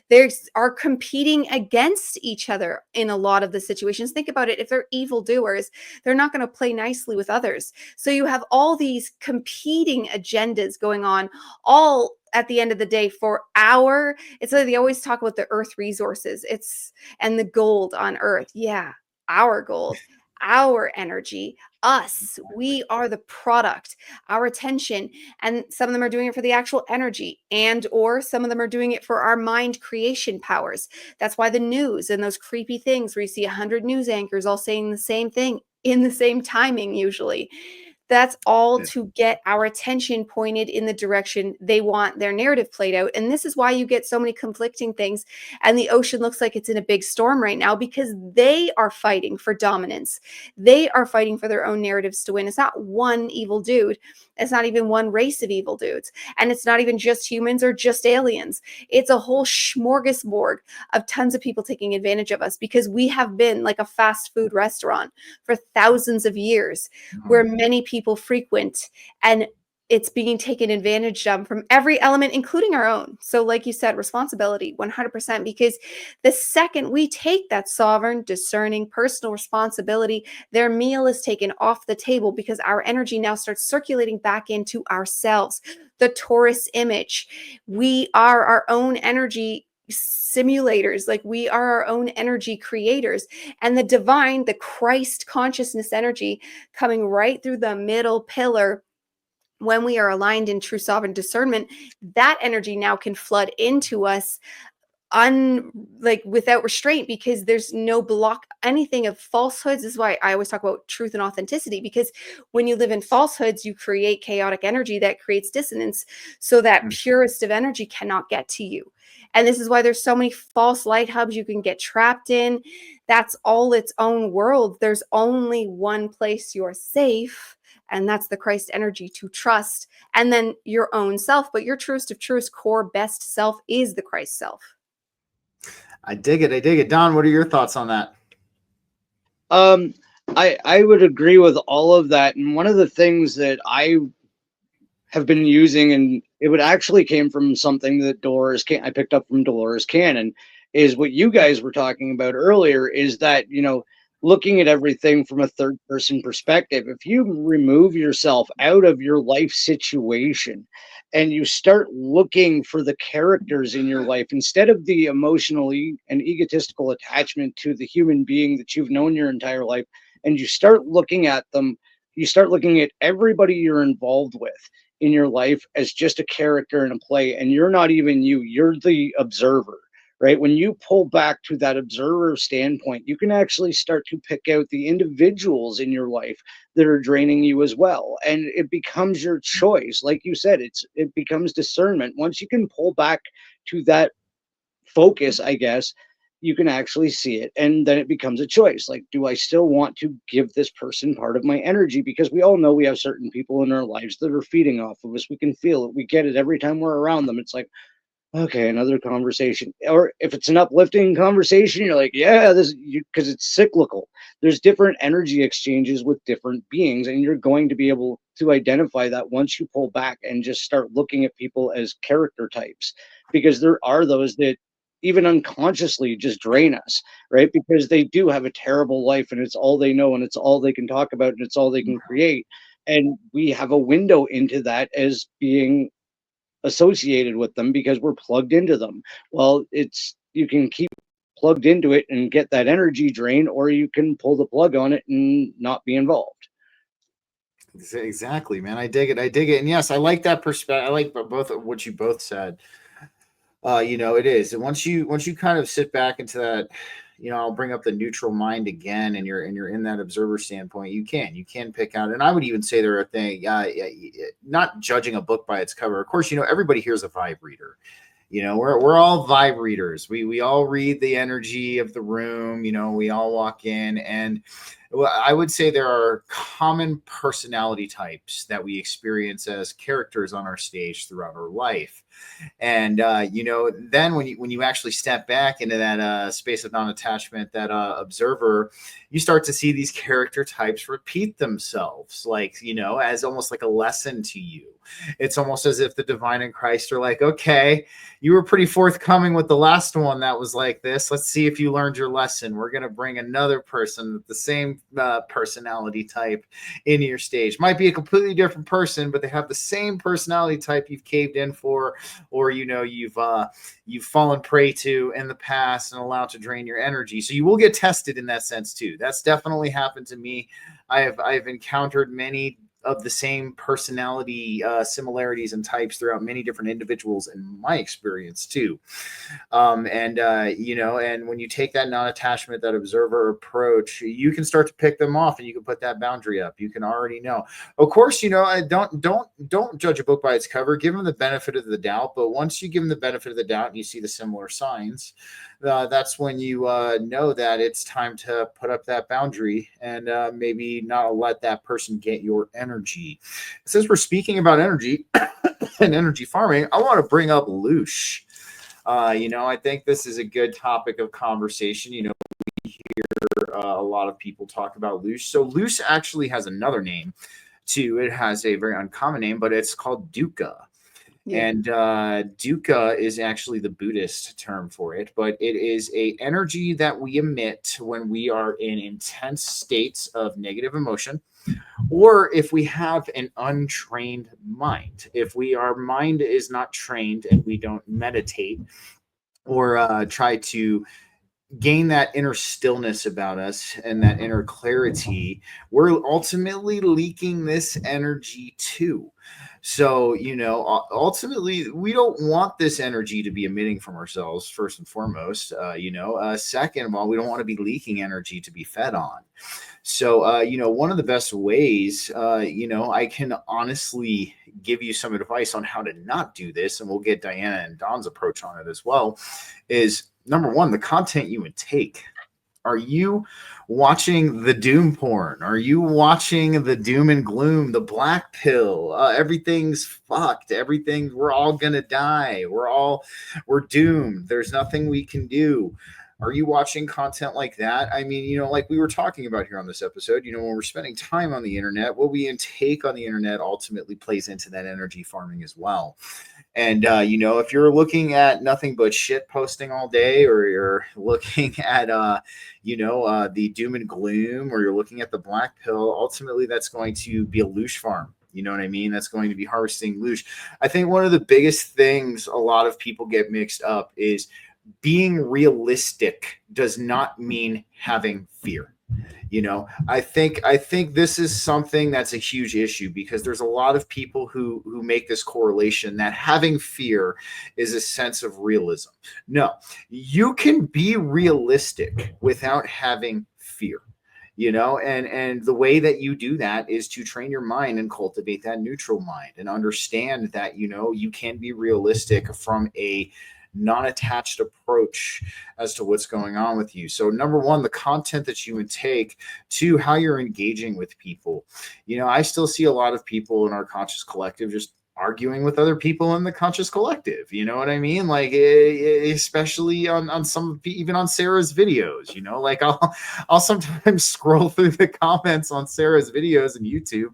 They are competing against each other in a lot of the situations. Think about it. If they're evildoers, they're not going to play nicely with others. So you have all these competing agendas going on, all at the end of the day for it's like they always talk about the earth resources. And the gold on earth. Yeah, our gold, our energy, us. We are the product, our attention. And some of them are doing it for the actual energy, and or some of them are doing it for our mind creation powers. That's why the news and those creepy things where you see 100 news anchors all saying the same thing in the same timing, usually. That's all to get our attention pointed in the direction they want their narrative played out. And this is why you get so many conflicting things. And the ocean looks like it's in a big storm right now, because they are fighting for dominance. They are fighting for their own narratives to win. It's not one evil dude. It's not even one race of evil dudes. And it's not even just humans or just aliens. It's a whole smorgasbord of tons of people taking advantage of us, because we have been like a fast food restaurant for thousands of years, where many people frequent, and it's being taken advantage of from every element, including our own. So like you said, responsibility 100%, because the second we take that sovereign, discerning, personal responsibility, their meal is taken off the table, because our energy now starts circulating back into ourselves. The Taurus image, we are our own energy simulators, like we are our own energy creators. And the divine, the Christ consciousness energy coming right through the middle pillar, when we are aligned in true sovereign discernment, that energy now can flood into us without restraint, because there's no block anything of falsehoods. This is why I always talk about truth and authenticity, because when you live in falsehoods, you create chaotic energy that creates dissonance, so that purest of energy cannot get to you. And this is why there's so many false light hubs you can get trapped in. That's all its own world. There's only one place you're safe, and that's the Christ energy to trust, and then your own self. But your truest of truest core best self is the Christ self. I dig it. I dig it. Don, what are your thoughts on that? I would agree with all of that. And one of the things that I have been using, and it would actually came from something that I picked up from Dolores Cannon, is what you guys were talking about earlier, is that, looking at everything from a third person perspective. If you remove yourself out of your life situation and you start looking for the characters in your life, instead of the emotionally and egotistical attachment to the human being that you've known your entire life, and you start looking at them, you start looking at everybody you're involved with in your life as just a character in a play, and you're not even you're the observer. Right? When you pull back to that observer standpoint, you can actually start to pick out the individuals in your life that are draining you as well. And it becomes your choice. Like you said, it becomes discernment. Once you can pull back to that focus, I guess, you can actually see it. And then it becomes a choice. Like, do I still want to give this person part of my energy? Because we all know we have certain people in our lives that are feeding off of us. We can feel it. We get it every time we're around them. It's like, okay, another conversation. Or if it's an uplifting conversation, you're like, yeah, because it's cyclical. There's different energy exchanges with different beings, and you're going to be able to identify that once you pull back and just start looking at people as character types, because there are those that even unconsciously just drain us, right? Because they do have a terrible life, and it's all they know, and it's all they can talk about, and it's all they can create. And we have a window into that as being associated with them because we're plugged into them. Well, you can keep plugged into it and get that energy drain, or you can pull the plug on it and not be involved. Exactly, man. I dig it. I dig it. And yes, I like that perspective. I like both of what you both said. It is. And once you kind of sit back into that, I'll bring up the neutral mind again, and you're in that observer standpoint. You can pick out, and I would even say there are things, not judging a book by its cover. Of course, everybody here's a vibe reader. We're all vibe readers. We all read the energy of the room. We all walk in, and I would say there are common personality types that we experience as characters on our stage throughout our life. And then when you actually step back into that space of non-attachment, that observer, you start to see these character types repeat themselves, like as almost like a lesson to you. It's almost as if the divine and Christ are like, okay, you were pretty forthcoming with the last one that was like this. Let's see if you learned your lesson. We're going to bring another person with the same personality type into your stage. Might be a completely different person, but they have the same personality type you've caved in for, or you've fallen prey to in the past and allowed to drain your energy. So you will get tested in that sense too. That's definitely happened to me. I've encountered many of the same personality similarities and types throughout many different individuals in my experience too. And when you take that non-attachment, that observer approach, you can start to pick them off, and you can put that boundary up. You can already know. Of course, don't judge a book by its cover. Give them the benefit of the doubt. But once you give them the benefit of the doubt and you see the similar signs, that's when you know that it's time to put up that boundary and maybe not let that person get your energy. Since we're speaking about energy and energy farming, I want to bring up Loosh. I think this is a good topic of conversation. We hear a lot of people talk about Loosh. So Loosh actually has another name too. It has a very uncommon name, but it's called Dukkha. Yeah. And Dukkha is actually the Buddhist term for it, but it is a energy that we emit when we are in intense states of negative emotion, or if we have an untrained mind. If our mind is not trained and we don't meditate or try to gain that inner stillness about us and that inner clarity, we're ultimately leaking this energy too. So, ultimately, we don't want this energy to be emitting from ourselves, first and foremost. Second of all, we don't want to be leaking energy to be fed on. So, one of the best ways, I can honestly give you some advice on how to not do this, and we'll get Dyanna and Don's approach on it as well, is number one, the content you intake. Are you watching the doom porn? Are you watching the doom and gloom, the black pill? Everything's fucked. We're all gonna die. We're doomed. There's nothing we can do. Are you watching content like that? I mean, like we were talking about here on this episode, when we're spending time on the internet, what we intake on the internet ultimately plays into that energy farming as well. And, if you're looking at nothing but shit posting all day, or you're looking at, the doom and gloom, or you're looking at the black pill, ultimately that's going to be a loosh farm. You know what I mean? That's going to be harvesting loosh. I think one of the biggest things a lot of people get mixed up is being realistic does not mean having fear. I think this is something that's a huge issue, because there's a lot of people who make this correlation that having fear is a sense of realism. No, you can be realistic without having fear. And the way that you do that is to train your mind and cultivate that neutral mind, and understand that you can be realistic from a non-attached approach as to what's going on with you. So number one, the content that you intake. Two, how you're engaging with people. I still see a lot of people in our conscious collective just arguing with other people in the conscious collective. You know what I mean? Like, especially on some, even on Sarah's videos, like I'll sometimes scroll through the comments on Sarah's videos on YouTube,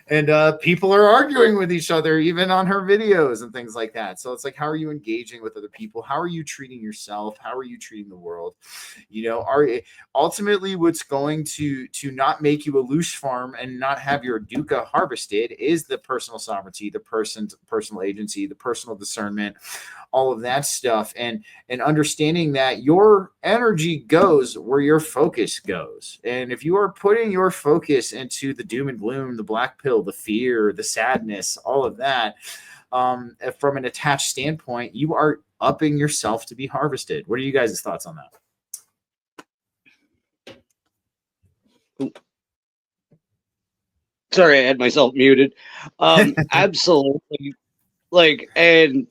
and people are arguing with each other, even on her videos and things like that. So it's like, how are you engaging with other people? How are you treating yourself? How are you treating the world? Ultimately what's going to not make you a loosh farm and not have your dukkha harvested is the personal sovereignty, the personal agency, the personal discernment, all of that stuff, and understanding that your energy goes where your focus goes. And if you are putting your focus into the doom and gloom, the black pill, the fear, the sadness, all of that, from an attached standpoint, you are upping yourself to be harvested. What are you guys' thoughts on that? Sorry, I had myself muted. Absolutely. And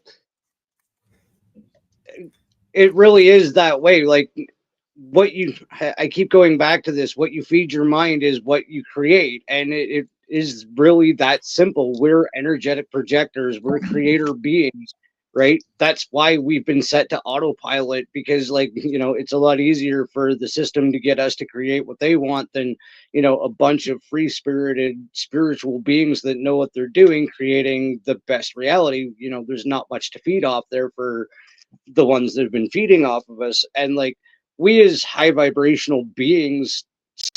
it really is that way. I keep going back to this, what you feed your mind is what you create. And it is really that simple. We're energetic projectors. We're creator beings, right? That's why we've been set to autopilot, because it's a lot easier for the system to get us to create what they want than, a bunch of free-spirited spiritual beings that know what they're doing, creating the best reality. There's not much to feed off there for the ones that have been feeding off of us. And we as high vibrational beings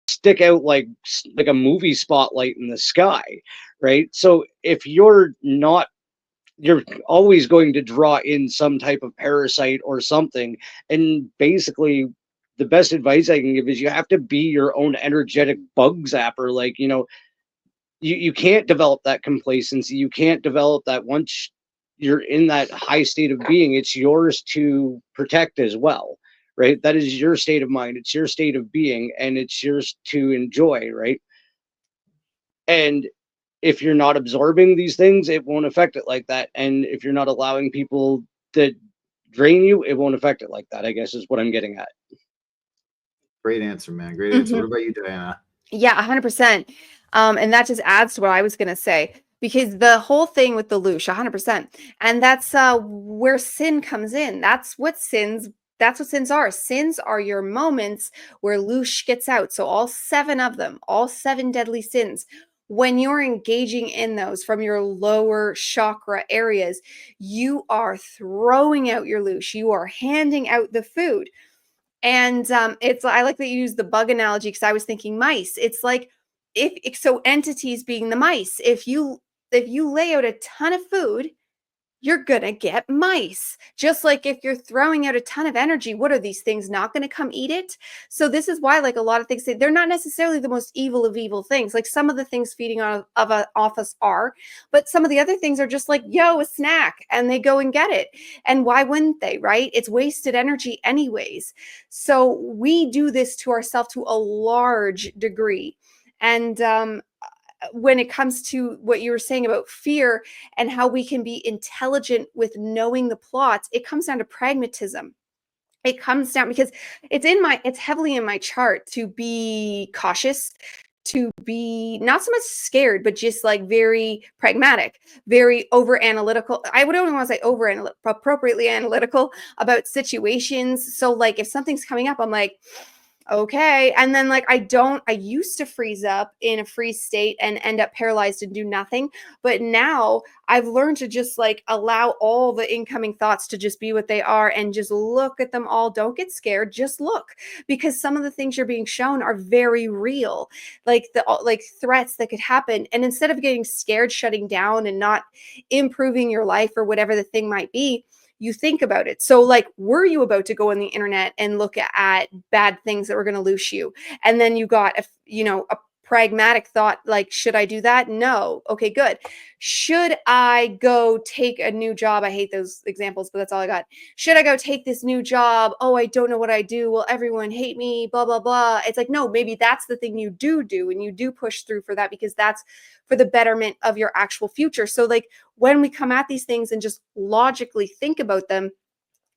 stick out like a movie spotlight in the sky, right? So if you're always going to draw in some type of parasite or something. And basically the best advice I can give is you have to be your own energetic bug zapper. You can't develop that complacency. You can't develop that. Once you're in that high state of being, it's yours to protect as well, right? That is your state of mind. It's your state of being, and it's yours to enjoy, right? And if you're not absorbing these things, it won't affect it like that. And if you're not allowing people that drain you, it won't affect it like that, I guess is what I'm getting at. Great answer, man. Great answer. What about you, Dyanna? Yeah, 100%. And that just adds to what I was going to say, because the whole thing with the loosh, 100%. And that's where sin comes in. That's what sins are. Sins are your moments where loosh gets out. So all 7 of them, all 7 deadly sins, when you're engaging in those from your lower chakra areas, you are throwing out your loosh. You are handing out the food. And I like that you use the bug analogy, because I was thinking mice. It's like, if so entities being the mice, if you lay out a ton of food you're going to get mice. Just like if you're throwing out a ton of energy, what are these things not going to come eat it? So this is why, like, a lot of things, they're not necessarily the most evil of evil things. Like, some of the things feeding off us are, but some of the other things are just like, yo, a snack, and they go and get it. And why wouldn't they, right? It's wasted energy anyways. So we do this to ourselves to a large degree. And when it comes to what you were saying about fear and how we can be intelligent with knowing the plots, it comes down to pragmatism. It comes down because it's heavily in my chart to be cautious, to be not so much scared, but just like very pragmatic, very over analytical. I would only want to say appropriately analytical about situations. So like if something's coming up, I'm like, okay. And then like I used to freeze up in a freeze state and end up paralyzed and do nothing. But now I've learned to just like allow all the incoming thoughts to just be what they are and just look at them all. Don't get scared, just look, because some of the things you're being shown are very real, like like threats that could happen. And instead of getting scared, shutting down and not improving your life or whatever the thing might be, you think about it. So like, were you about to go on the internet and look at bad things that were going to loose you? And then you got a pragmatic thought, like, should I do that? No. Okay, good. Should I go take a new job? I hate those examples, but that's all I got. Should I go take this new job? Oh, I don't know what I do. Will everyone hate me? Blah, blah, blah. It's like, no, maybe that's the thing you do, and you do push through for that because that's for the betterment of your actual future. So like, when we come at these things and just logically think about them,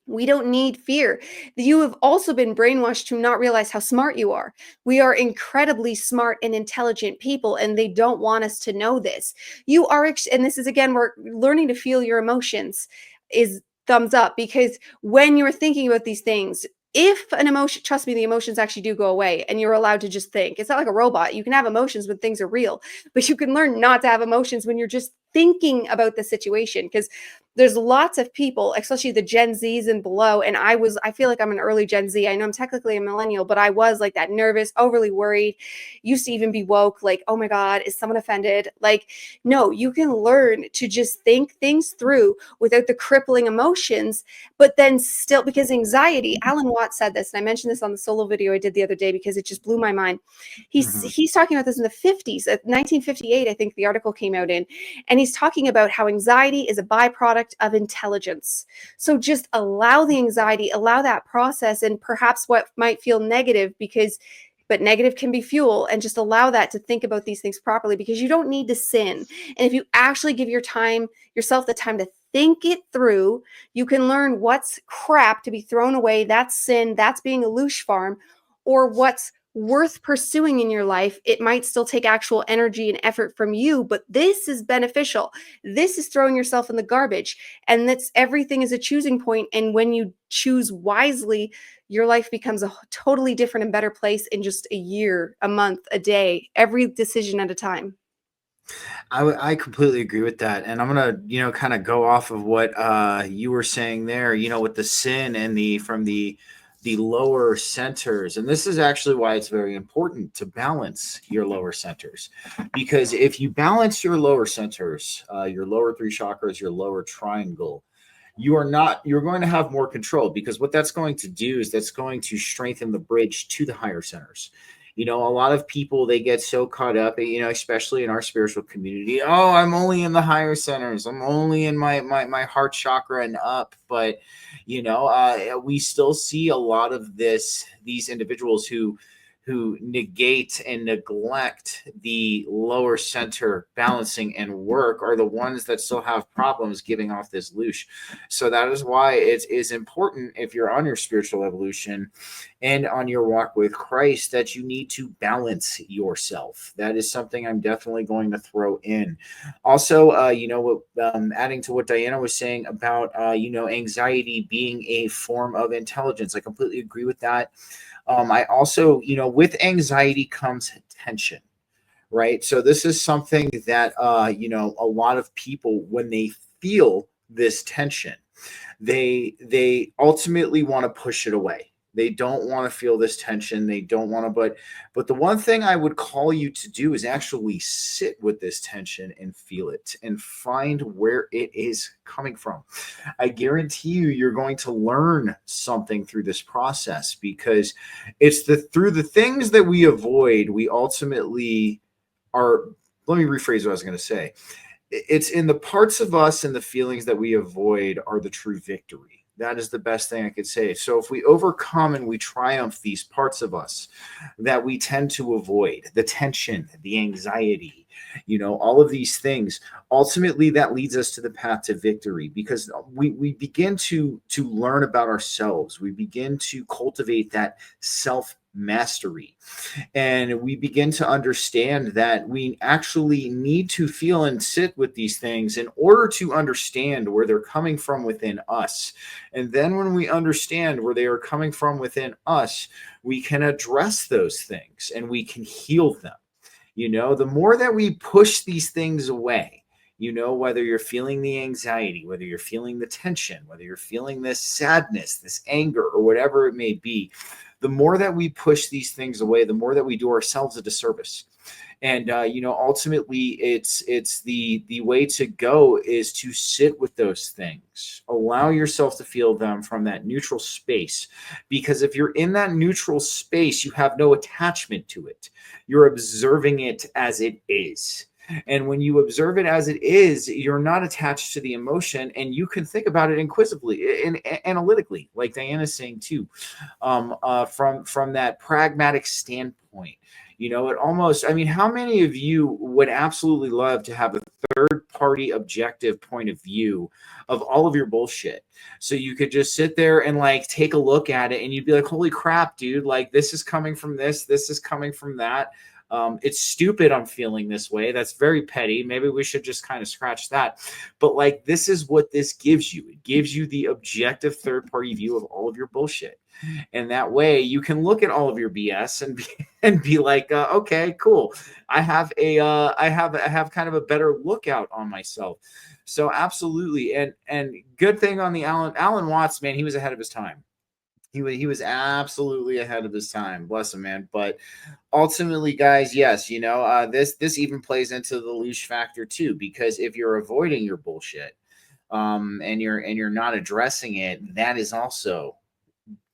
we don't need fear. You have also been brainwashed to not realize how smart you are. We are incredibly smart and intelligent people, and they don't want us to know this. You are, and this is again, we're learning to feel your emotions is thumbs up, because when you're thinking about these things, if an emotion, trust me, the emotions actually do go away and you're allowed to just think. It's not like a robot. You can have emotions when things are real, but you can learn not to have emotions when you're just thinking about the situation. Because there's lots of people, especially the Gen Zs and below. And I feel like I'm an early Gen Z. I know I'm technically a millennial, but I was like that nervous, overly worried, used to even be woke. Like, oh my God, is someone offended? Like, no, you can learn to just think things through without the crippling emotions, but then still, because anxiety, Alan Watts said this, and I mentioned this on the solo video I did the other day because it just blew my mind. He's talking about this in the 50s, 1958, I think the article came out in, and he's talking about how anxiety is a byproduct of intelligence. So just allow the anxiety, allow that process, and perhaps what might feel negative, but negative can be fuel, and just allow that to think about these things properly, because you don't need to sin. And if you actually give yourself the time to think it through, you can learn what's crap to be thrown away. That's sin. That's being a loosh farm. Or what's worth pursuing in your life. It might still take actual energy and effort from you, but this is beneficial. This is throwing yourself in the garbage. And everything is a choosing point. And when you choose wisely, your life becomes a totally different and better place in just a year, a month, a day, every decision at a time. I completely agree with that. And I'm going to, kind of go off of what you were saying there, with the sin and from the lower centers. And this is actually why it's very important to balance your lower centers, because if you balance your lower centers, your lower three chakras, your lower triangle, you're going to have more control, because what that's going to do is that's going to strengthen the bridge to the higher centers. A lot of people, they get so caught up, especially in our spiritual community. Oh, I'm only in the higher centers. I'm only in my heart chakra and up. But, we still see a lot of these individuals who negate and neglect the lower center balancing and work are the ones that still have problems giving off this loosh. So that is why it is important, if you're on your spiritual evolution and on your walk with Christ, that you need to balance yourself. That is something I'm definitely going to throw in. Also, adding to what Dyanna was saying about, anxiety being a form of intelligence, I completely agree with that. I also, with anxiety comes tension, right? So this is something that, a lot of people, when they feel this tension, they ultimately want to push it away, They don't want to feel this tension. They don't want to, but the one thing I would call you to do is actually sit with this tension and feel it and find where it is coming from. I guarantee you're going to learn something through this process, because it's through the things that we avoid, we ultimately are. Let me rephrase what I was going to say. It's in the parts of us and the feelings that we avoid are the true victory. That is the best thing I could say. So if we overcome and we triumph these parts of us that we tend to avoid, the tension, the anxiety, all of these things, ultimately that leads us to the path to victory, because we begin to learn about ourselves. We begin to cultivate that self mastery. And we begin to understand that we actually need to feel and sit with these things in order to understand where they're coming from within us. And then when we understand where they are coming from within us, we can address those things and we can heal them. The more that we push these things away, whether you're feeling the anxiety, whether you're feeling the tension, whether you're feeling this sadness, this anger, or whatever it may be, the more that we push these things away, the more that we do ourselves a disservice. And ultimately, it's the way to go is to sit with those things, allow yourself to feel them from that neutral space. Because if you're in that neutral space, you have no attachment to it. You're observing it as it is. And when you observe it as it is, you're not attached to the emotion, and you can think about it inquisitively and analytically, like Dyanna's saying too, from that pragmatic standpoint. It almost, how many of you would absolutely love to have a third party objective point of view of all of your bullshit? So you could just sit there and take a look at it, and you'd be like, holy crap, dude, this is coming from this is coming from that. It's stupid I'm feeling this way. That's very petty. Maybe we should just kind of scratch that. But this is what this gives you. It gives you the objective third party view of all of your bullshit. And that way you can look at all of your BS and be like, okay, cool. I have kind of a better lookout on myself. So absolutely. And good thing on the Alan Watts, man, he was ahead of his time. He was absolutely ahead of his time. Bless him, man. But ultimately, guys, yes, this even plays into the leash factor too, because if you're avoiding your bullshit, and you're not addressing it, that is also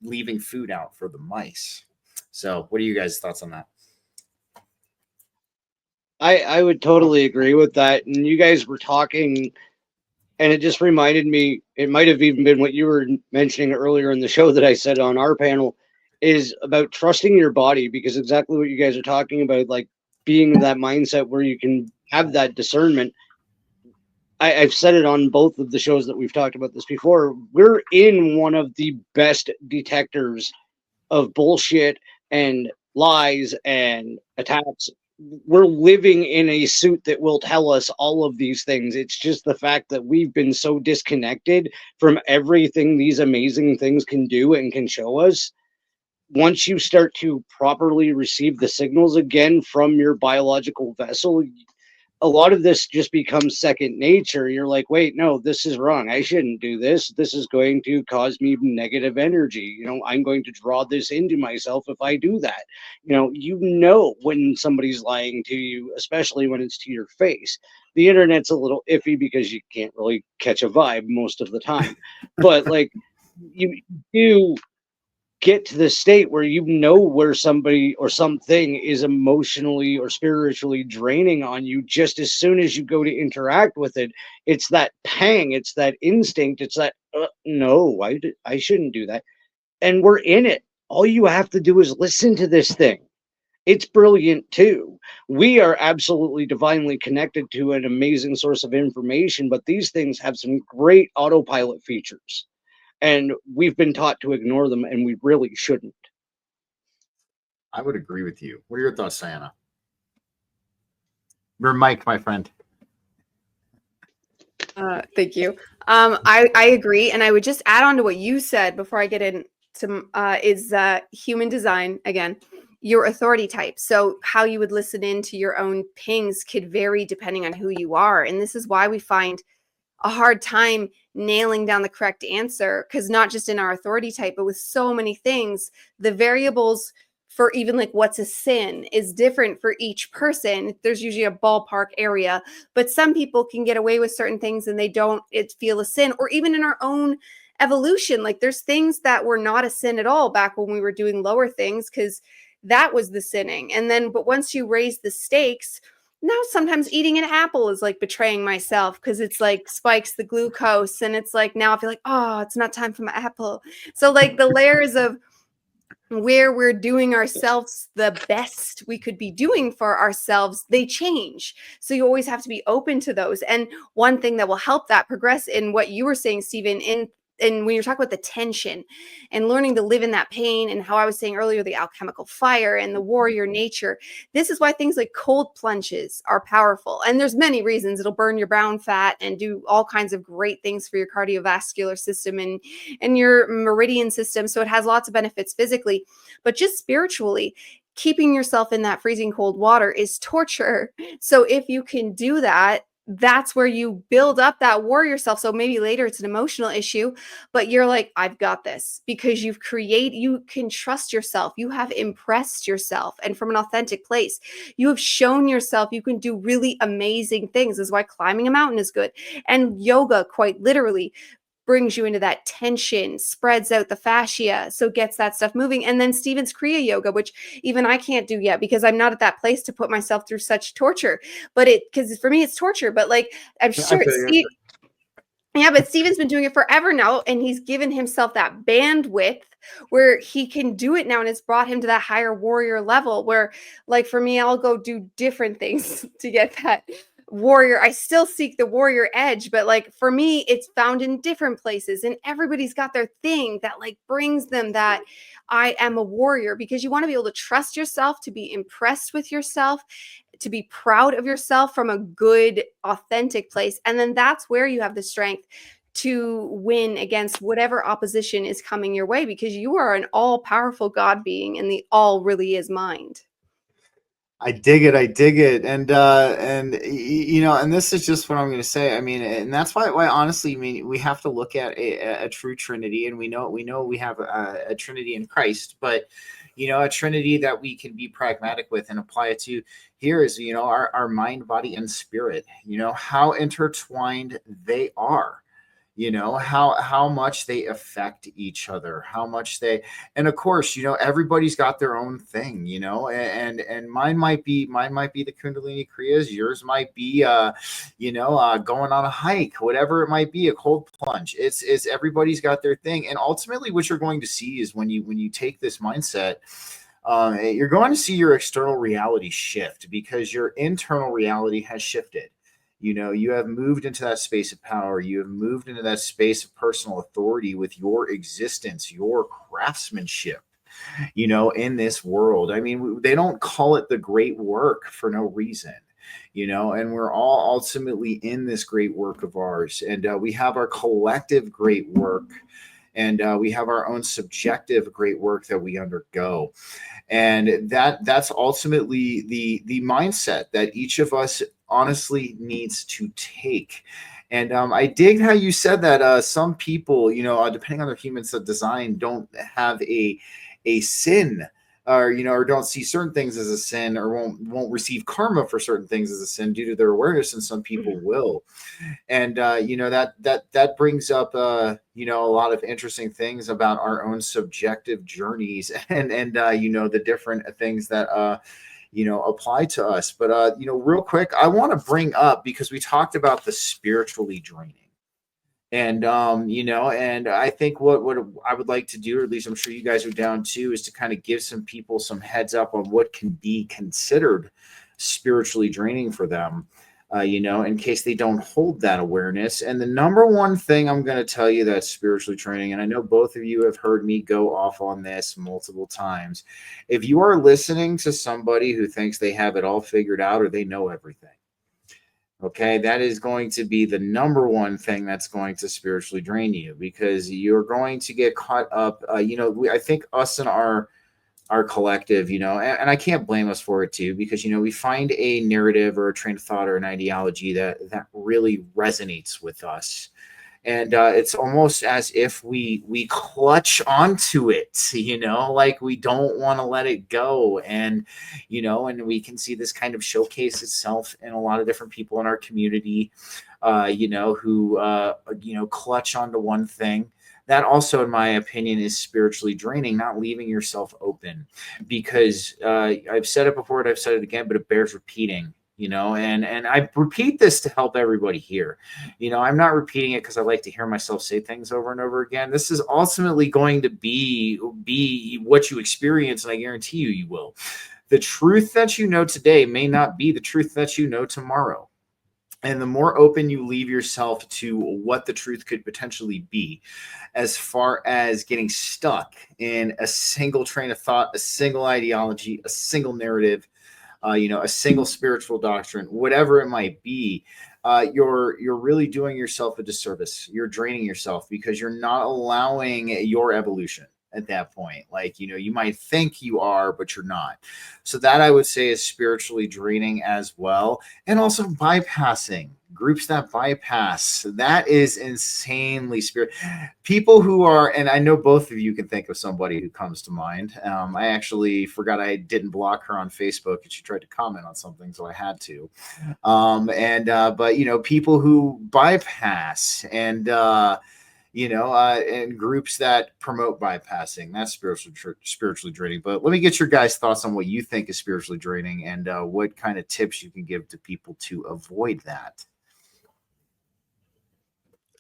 leaving food out for the mice. So what are you guys' thoughts on that? I would totally agree with that. And you guys were talking, and it just reminded me, it might have even been what you were mentioning earlier in the show that I said on our panel, is about trusting your body, because exactly what you guys are talking about, being in that mindset where you can have that discernment. I've said it on both of the shows that we've talked about this before. We're in one of the best detectors of bullshit and lies and attacks. We're living in a suit that will tell us all of these things. It's just the fact that we've been so disconnected from everything these amazing things can do and can show us. Once you start to properly receive the signals again from your biological vessel, a lot of this just becomes second nature. You're like, wait, no, this is wrong. I shouldn't do this. This is going to cause me negative energy. I'm going to draw this into myself if I do that. When somebody's lying to you, especially when it's to your face. The internet's a little iffy because you can't really catch a vibe most of the time. But you do get to the state where where somebody or something is emotionally or spiritually draining on you just as soon as you go to interact with it. It's that pang, it's that instinct, it's that no, I shouldn't do that. And we're in it. All you have to do is listen to this thing. It's brilliant too. We are absolutely divinely connected to an amazing source of information, but these things have some great autopilot features. And we've been taught to ignore them, and we really shouldn't. I would agree with you. What are your thoughts, Dyanna? Your mic, my friend. Thank you. I agree. And I would just add on to what you said before I get into is human design again. Your authority type. So how you would listen into your own pings could vary depending on who you are. And this is why we find a hard time nailing down the correct answer, because not just in our authority type, but with so many things, the variables for even like what's a sin is different for each person. There's usually a ballpark area, but some people can get away with certain things and they don't feel a sin. Or even in our own evolution, like there's things that were not a sin at all back when we were doing lower things, because that was the sinning. And then, but once you raise the stakes, now sometimes eating an apple is like betraying myself, because it's like spikes the glucose, and it's like now I feel like, oh, it's not time for my apple. So like the layers of where we're doing ourselves the best we could be doing for ourselves, they change. So you always have to be open to those. And one thing that will help that progress in what you were saying, Stephen, and when you're talking about the tension and learning to live in that pain, and how I was saying earlier, the alchemical fire and the warrior nature, this is why things like cold plunges are powerful. And there's many reasons. It'll burn your brown fat and do all kinds of great things for your cardiovascular system and your meridian system. So it has lots of benefits physically, but just spiritually, keeping yourself in that freezing cold water is torture. So if you can do that, that's where you build up that warrior self. So maybe later it's an emotional issue, but you're like, I've got this, because you can trust yourself. You have impressed yourself. And from an authentic place, you have shown yourself you can do really amazing things. This is why climbing a mountain is good. And yoga, quite literally, brings you into that tension, spreads out the fascia, so gets that stuff moving. And then Stephen's Kriya yoga, which even I can't do yet because I'm not at that place to put myself through such torture. But because for me it's torture, but like I'm sure but Stephen's been doing it forever now, and he's given himself that bandwidth where he can do it now, and it's brought him to that higher warrior level where, like for me, I'll go do different things to get that warrior. I still seek the warrior edge, but like for me, it's found in different places, and everybody's got their thing that like brings them that I am a warrior, because you want to be able to trust yourself, to be impressed with yourself, to be proud of yourself from a good, authentic place. And then that's where you have the strength to win against whatever opposition is coming your way, because you are an all-powerful God being, and the all really is mind. I dig it. I dig it. And and this is just what I'm going to say. I mean, and that's why honestly, I mean, we have to look at a true Trinity, and we know we have a Trinity in Christ, but a Trinity that we can be pragmatic with and apply it to here is, our mind, body, and spirit, how intertwined they are, how much they affect each other, how much they, and of course, everybody's got their own thing, and mine might be the Kundalini Kriyas, yours might be going on a hike, whatever it might be, a cold plunge. It's everybody's got their thing. And ultimately what you're going to see is when you take this mindset, you're going to see your external reality shift, because your internal reality has shifted. You have moved into that space of power. You have moved into that space of personal authority with your existence, your craftsmanship, in this world. I mean, they don't call it the great work for no reason, and we're all ultimately in this great work of ours. And we have our collective great work, and we have our own subjective great work that we undergo. And that's ultimately the mindset that each of us honestly needs to take. And I dig how you said that some people, depending on their human design, don't have a sin, or don't see certain things as a sin, or won't receive karma for certain things as a sin due to their awareness, and some people will. And that brings up a lot of interesting things about our own subjective journeys, and the different things that apply to us. But real quick, I want to bring up, because we talked about the spiritually draining. And and I think what I would like to do, or at least I'm sure you guys are down too, is to kind of give some people some heads up on what can be considered spiritually draining for them, in case they don't hold that awareness. And the number one thing I'm going to tell you that's spiritually draining, and I know both of you have heard me go off on this multiple times, if you are listening to somebody who thinks they have it all figured out or they know everything, okay, that is going to be the number one thing that's going to spiritually drain you, because you're going to get caught up. I think us and our collective, and I can't blame us for it too, because, we find a narrative or a train of thought or an ideology that really resonates with us. And it's almost as if we clutch onto it, like we don't want to let it go. And and we can see this kind of showcase itself in a lot of different people in our community, who clutch onto one thing. That also, in my opinion, is spiritually draining, not leaving yourself open. Because I've said it before and I've said it again, but it bears repeating. And I repeat this to help everybody here. I'm not repeating it because I like to hear myself say things over and over again. This is ultimately going to be what you experience, and I guarantee you will. The truth that you know today may not be the truth that you know tomorrow. And the more open you leave yourself to what the truth could potentially be, as far as getting stuck in a single train of thought, a single ideology, a single narrative, a single spiritual doctrine, whatever it might be, you're really doing yourself a disservice. You're draining yourself because you're not allowing your evolution at that point. Like, you might think you are, but you're not. So that, I would say, is spiritually draining as well. And also bypassing groups that bypass. That is insanely people who are, and I know both of you can think of somebody who comes to mind. I actually forgot I didn't block her on Facebook, and she tried to comment on something, so I had to. But people who bypass and and groups that promote bypassing, that's spiritually draining. But let me get your guys' thoughts on what you think is spiritually draining, and what kind of tips you can give to people to avoid that.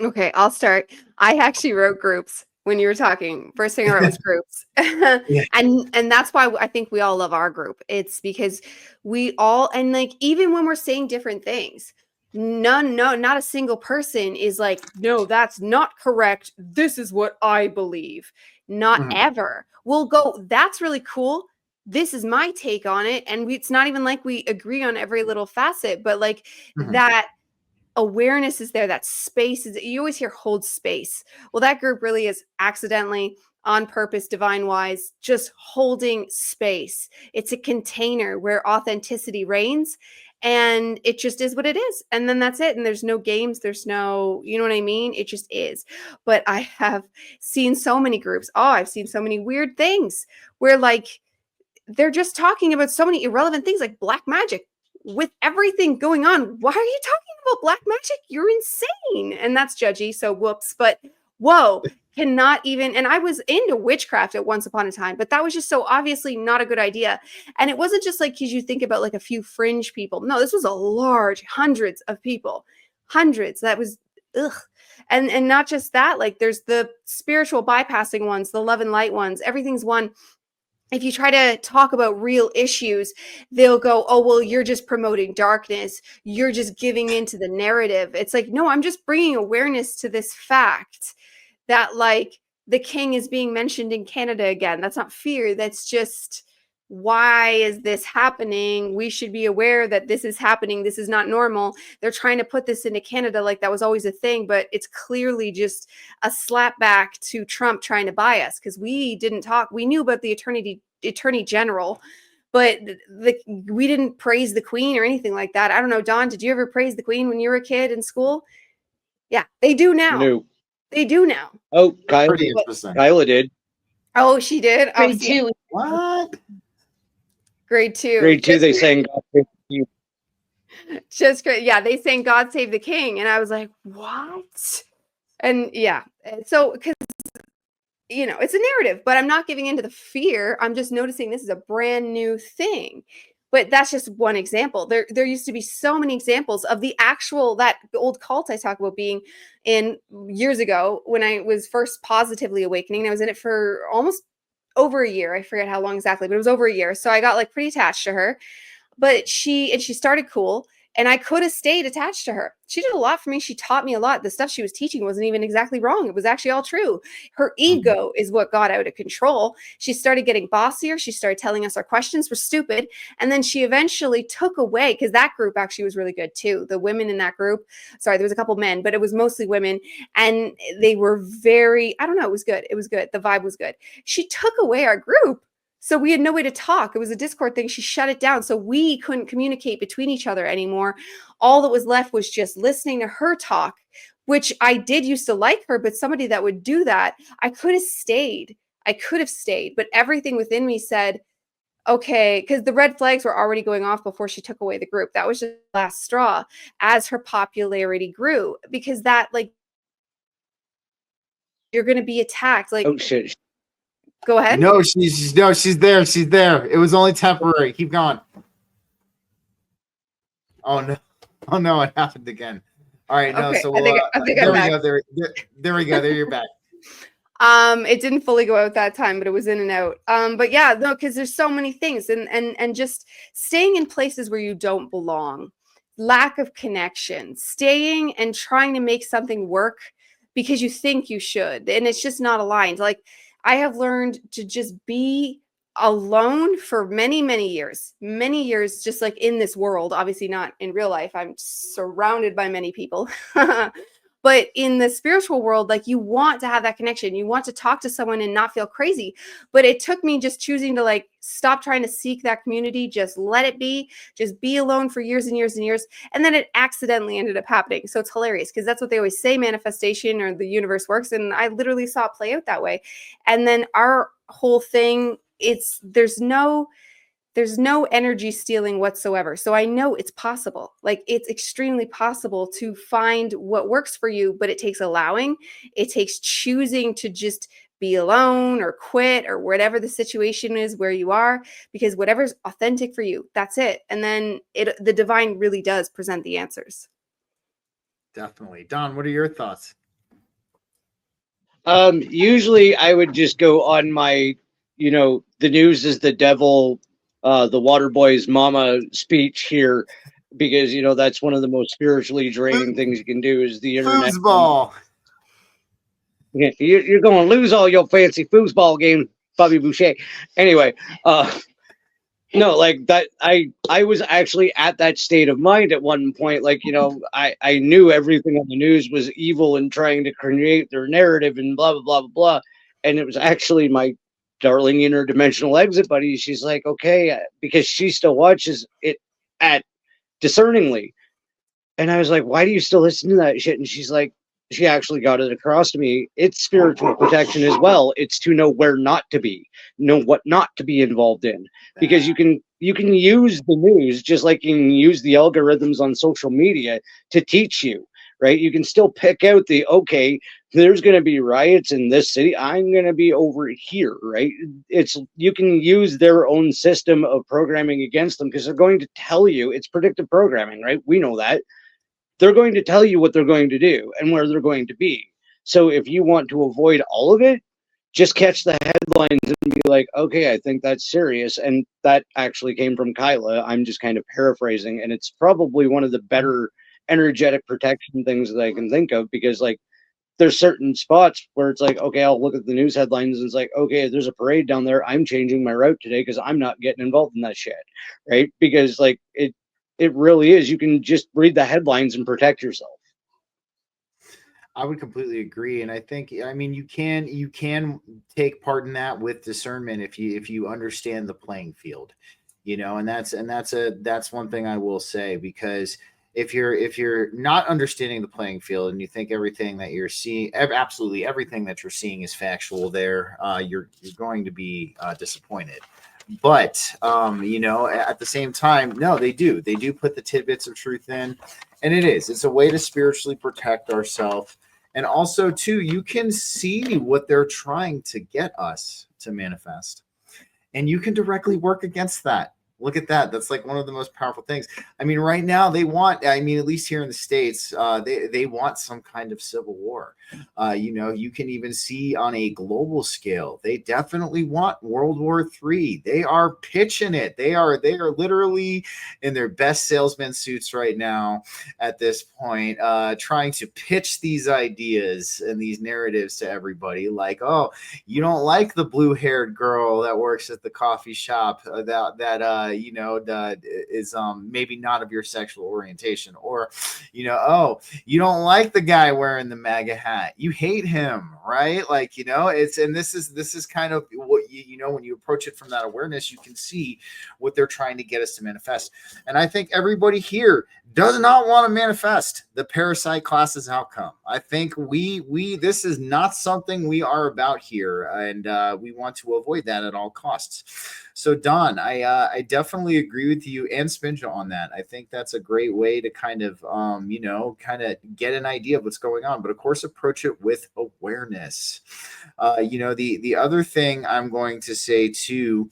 Okay, I'll start. I actually wrote groups when you were talking. First thing I wrote was groups. Yeah. And that's why I think we all love our group. It's because we all, and like, even when we're saying different things, not a single person is like, no, that's not correct. This is what I believe. Not ever. We'll go, that's really cool. This is my take on it. And it's not even like we agree on every little facet, but like that awareness is there, that space is, you always hear hold space. Well, that group really is accidentally, on purpose, divine wise, just holding space. It's a container where authenticity reigns, and it just is what it is. And then that's it. And there's no games, there's no, you know what I mean? It just is. But I have seen so many groups. Oh, I've seen so many weird things where like they're just talking about so many irrelevant things like black magic. With everything going on, why are you talking about black magic? You're insane. And that's judgy, so whoops. But whoa, cannot even. And I was into witchcraft at once upon a time, but that was just so obviously not a good idea. And it wasn't just like, because you think about like a few fringe people. No, this was a large, hundreds of people, hundreds. That was ugh. And not just that, like there's the spiritual bypassing ones, the love and light ones. Everything's one. If you try to talk about real issues, they'll go, oh, well, you're just promoting darkness. You're just giving into the narrative. It's like, no, I'm just bringing awareness to this fact that like the king is being mentioned in Canada again. That's not fear. That's just, why is this happening? We should be aware that this is happening. This is not normal. They're trying to put this into Canada like that was always a thing, but it's clearly just a slap back to Trump trying to buy us, because we didn't talk. We knew about the attorney general, but we didn't praise the queen or anything like that. I don't know, Don, did you ever praise the queen when you were a kid in school? Yeah, they do now. No. They do now. Oh, Kyla did. Oh, she did? Grade 2. What? Grade 2. Grade 2, they sang God Save the King. Just great. Yeah, they sang God Save the King. And I was like, what? And yeah, so because, it's a narrative, but I'm not giving into the fear. I'm just noticing this is a brand new thing. But that's just one example. There used to be so many examples of that old cult I talk about being in years ago when I was first positively awakening. I was in it for almost over a year. I forget how long exactly, but it was over a year. So I got like pretty attached to her. But she started cool, and I could have stayed attached to her. She did a lot for me. She taught me a lot. The stuff she was teaching wasn't even exactly wrong. It was actually all true. Her ego is what got out of control. She started getting bossier. She started telling us our questions were stupid. And then she eventually took away, because that group actually was really good too. The women in that group, sorry, there was a couple men, but it was mostly women. And they were very, I don't know, it was good. It was good. The vibe was good. She took away our group. So we had no way to talk. It was a Discord thing. She shut it down. So we couldn't communicate between each other anymore. All that was left was just listening to her talk, which I did used to like her, but somebody that would do that, I could have stayed. But everything within me said, okay, because the red flags were already going off before she took away the group. That was just the last straw as her popularity grew, because that, like, you're going to be attacked. Like, Oh shit. Go ahead. No, she's there. She's there. It was only temporary. Keep going. Oh no, it happened again. All right, no. Okay, So I think there I'm we back. go. There we go. There you're back. It didn't fully go out that time, but it was in and out. But yeah, no, because there's so many things, and just staying in places where you don't belong, lack of connection, staying and trying to make something work because you think you should, and it's just not aligned. Like, I have learned to just be alone for many years, just like in this world, obviously not in real life. I'm surrounded by many people. But in the spiritual world, like, you want to have that connection. You want to talk to someone and not feel crazy. But it took me just choosing to, like, stop trying to seek that community, just let it be, just be alone for years and years and years. And then it accidentally ended up happening. So it's hilarious because that's what they always say, manifestation or the universe works. And I literally saw it play out that way. And then our whole thing, there's no energy stealing whatsoever. So I know it's possible. Like, it's extremely possible to find what works for you, but it takes allowing, it takes choosing to just be alone or quit or whatever the situation is where you are, because whatever's authentic for you, that's it. And then the divine really does present the answers. Definitely. Don, what are your thoughts? Usually I would just go on my, the news is the devil, the water boy's mama speech here, because, that's one of the most spiritually draining things you can do is the internet. Foosball. Yeah, you're going to lose all your fancy foosball game, Bobby Boucher. Anyway, no, like that, I was actually at that state of mind at one point. Like, I knew everything on the news was evil and trying to create their narrative and blah, blah, blah, blah, blah. And it was actually my darling interdimensional exit buddy. She's like, okay, because she still watches it at discerningly. And I was like, why do you still listen to that shit? And she's like, she actually got it across to me. It's spiritual protection as well. It's to know where not to be, know what not to be involved in, because you can use the news just like you can use the algorithms on social media to teach you, right? You can still pick out okay, there's going to be riots in this city. I'm going to be over here, right? You can use their own system of programming against them because they're going to tell you it's predictive programming, right? We know that. They're going to tell you what they're going to do and where they're going to be. So if you want to avoid all of it, just catch the headlines and be like, okay, I think that's serious. And that actually came from Kyla. I'm just kind of paraphrasing. And it's probably one of the better energetic protection things that I can think of, because like there's certain spots where it's like, okay, I'll look at the news headlines and it's like, okay, there's a parade down there. I'm changing my route today because I'm not getting involved in that shit, right? Because like it really is. You can just read the headlines and protect yourself. I would completely agree, and I think, I mean, you can take part in that with discernment if you understand the playing field, and that's one thing I will say, because if you're not understanding the playing field and you think everything that you're seeing, absolutely everything that you're seeing is factual, there, you're going to be disappointed. But at the same time, no, they do put the tidbits of truth in, and it's a way to spiritually protect ourselves. And also too, you can see what they're trying to get us to manifest, and you can directly work against that. Look at that. That's like one of the most powerful things. I mean, right now at least here in the States, they want some kind of civil war. You can even see on a global scale, they definitely want World War III. They are pitching it. They are literally in their best salesman suits right now at this point, trying to pitch these ideas and these narratives to everybody. Like, oh, you don't like the blue-haired girl that works at the coffee shop that is maybe not of your sexual orientation, or oh, you don't like the guy wearing the MAGA hat, you hate him, right? Like, this is kind of what when you approach it from that awareness, you can see what they're trying to get us to manifest. And I think everybody here does not want to manifest the parasite class's outcome. I think this is not something we are about here, and we want to avoid that at all costs. So Don, I definitely agree with you and Spinja on that. I think that's a great way to kind of get an idea of what's going on, but of course approach it with awareness. The other thing I'm going to say too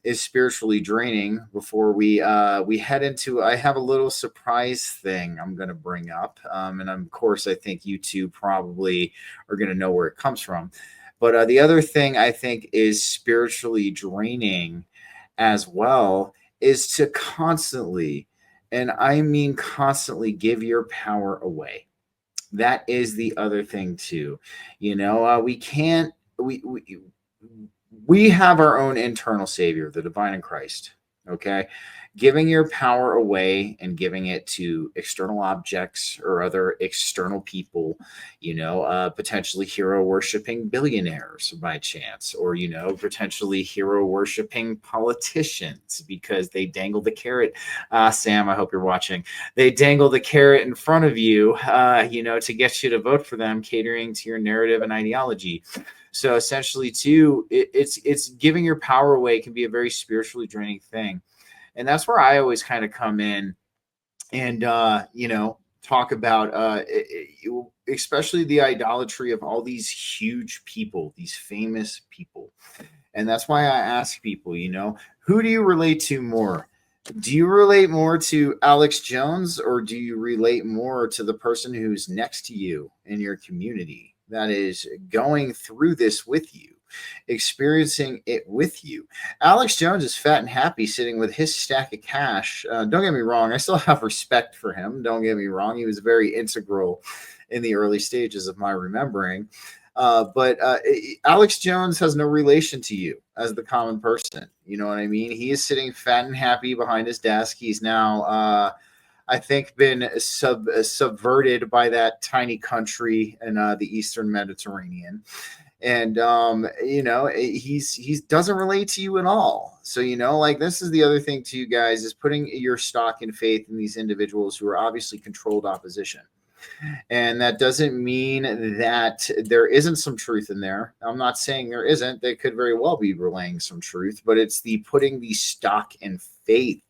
is spiritually draining. Before we head into, I have a little surprise thing I'm going to bring up, and of course I think you two probably are going to know where it comes from. But the other thing I think is spiritually draining as well is to constantly, and I mean constantly, give your power away. That is the other thing too. We have our own internal savior, the divine in Christ. Okay. Giving your power away and giving it to external objects or other external people, potentially hero worshiping billionaires by chance, or, potentially hero worshiping politicians because they dangle the carrot. Sam, I hope you're watching. They dangle the carrot in front of you, to get you to vote for them, catering to your narrative and ideology. So essentially too, it's giving your power away can be a very spiritually draining thing. And that's where I always kind of come in and, talk about, especially the idolatry of all these huge people, these famous people. And that's why I ask people, who do you relate to more? Do you relate more to Alex Jones, or do you relate more to the person who's next to you in your community that is going through this with you, experiencing it with you? Alex Jones is fat and happy sitting with his stack of cash. Don't get me wrong. I still have respect for him. Don't get me wrong. He was very integral in the early stages of my remembering. But Alex Jones has no relation to you as the common person. You know what I mean? He is sitting fat and happy behind his desk. He's now, I think, been subverted by that tiny country in the Eastern Mediterranean. And he's doesn't relate to you at all. So this is the other thing to you guys, is putting your stock and faith in these individuals who are obviously controlled opposition. And that doesn't mean that there isn't some truth in there. I'm not saying there isn't. They could very well be relaying some truth, but it's the putting the stock and faith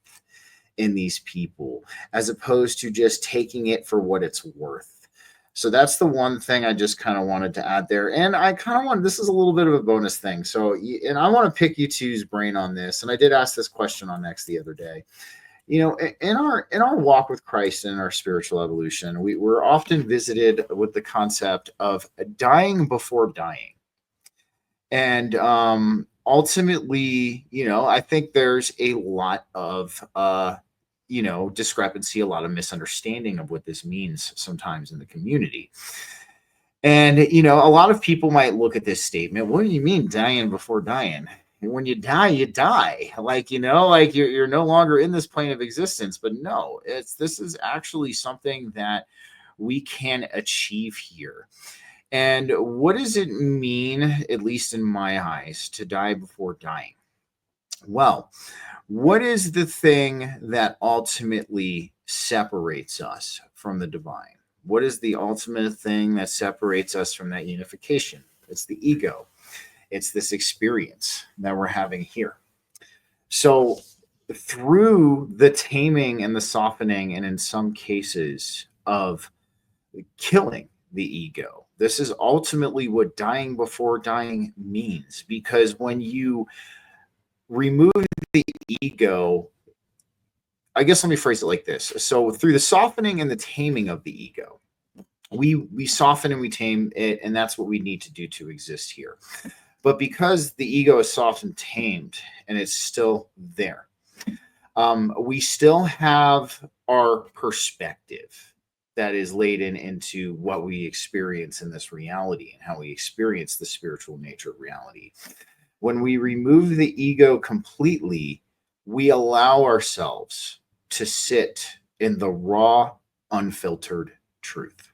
in these people as opposed to just taking it for what it's worth. So that's the one thing I just kind of wanted to add there. And I kind of want, this is a little bit of a bonus thing. So, and I want to pick you two's brain on this. And I did ask this question on X the other day. In our walk with Christ and in our spiritual evolution, we're often visited with the concept of dying before dying. And ultimately, I think there's a lot of discrepancy, a lot of misunderstanding of what this means sometimes in the community. And, a lot of people might look at this statement. What do you mean dying before dying? When you die, you die. You're no longer in this plane of existence. But no, this is actually something that we can achieve here. And what does it mean, at least in my eyes, to die before dying? Well, what is the thing that ultimately separates us from the divine? What is the ultimate thing that separates us from that unification? It's the ego. It's this experience that we're having here. So through the taming and the softening, and in some cases of killing the ego, this is ultimately what dying before dying means. Because when you remove the ego, I guess let me phrase it like this. So through the softening and the taming of the ego, we soften and we tame it, and that's what we need to do to exist here. But because the ego is soft and tamed and it's still there, we still have our perspective that is laden into what we experience in this reality and how we experience the spiritual nature of reality. When we remove the ego completely, we allow ourselves to sit in the raw, unfiltered truth.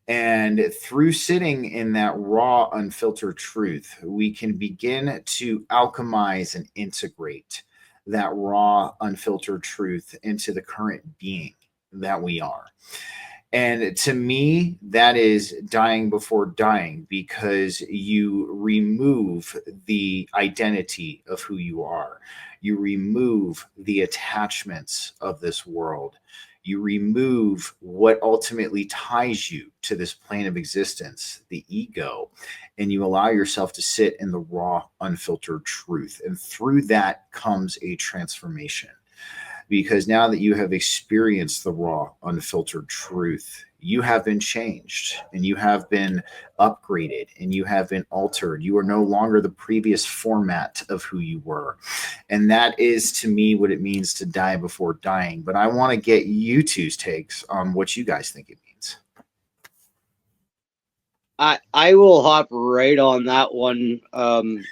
And through sitting in that raw, unfiltered truth, we can begin to alchemize and integrate that raw, unfiltered truth into the current being that we are. And to me, that is dying before dying, because you remove the identity of who you are. You remove the attachments of this world. You remove what ultimately ties you to this plane of existence, the ego, and you allow yourself to sit in the raw, unfiltered truth. And through that comes a transformation. Because now that you have experienced the raw, unfiltered truth, you have been changed and you have been upgraded and you have been altered. You are no longer the previous format of who you were. And that is, to me, what it means to die before dying. But I want to get you two's takes on what you guys think it means. I will hop right on that one.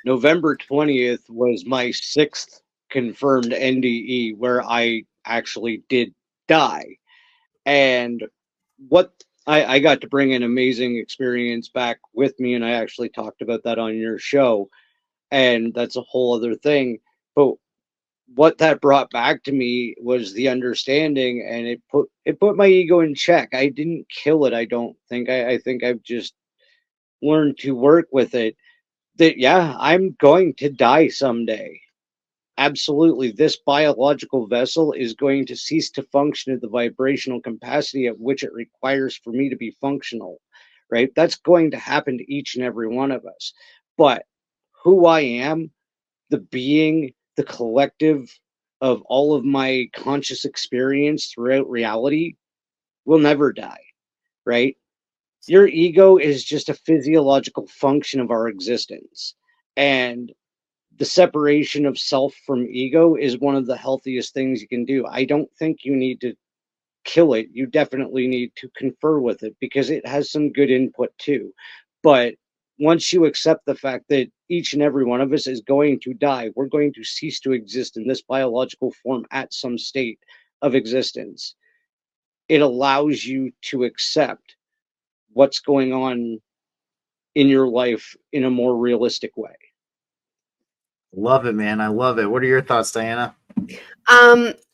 November 20th was my 6th confirmed NDE where I actually did die. And what I got to bring an amazing experience back with me, and I actually talked about that on your show, and that's a whole other thing. But what that brought back to me was the understanding, and it put my ego in check. I didn't kill it, I don't think. I think I've just learned to work with it. That, yeah, I'm going to die someday. Absolutely, this biological vessel is going to cease to function at the vibrational capacity at which it requires for me to be functional, right? That's going to happen to each and every one of us. But who I am, the being, the collective of all of my conscious experience throughout reality, will never die, right? Your ego is just a physiological function of our existence. And the separation of self from ego is one of the healthiest things you can do. I don't think you need to kill it. You definitely need to confer with it because it has some good input too. But once you accept the fact that each and every one of us is going to die, we're going to cease to exist in this biological form at some state of existence. It allows you to accept what's going on in your life in a more realistic way. Love it, man. I love it. What are your thoughts, Dyanna?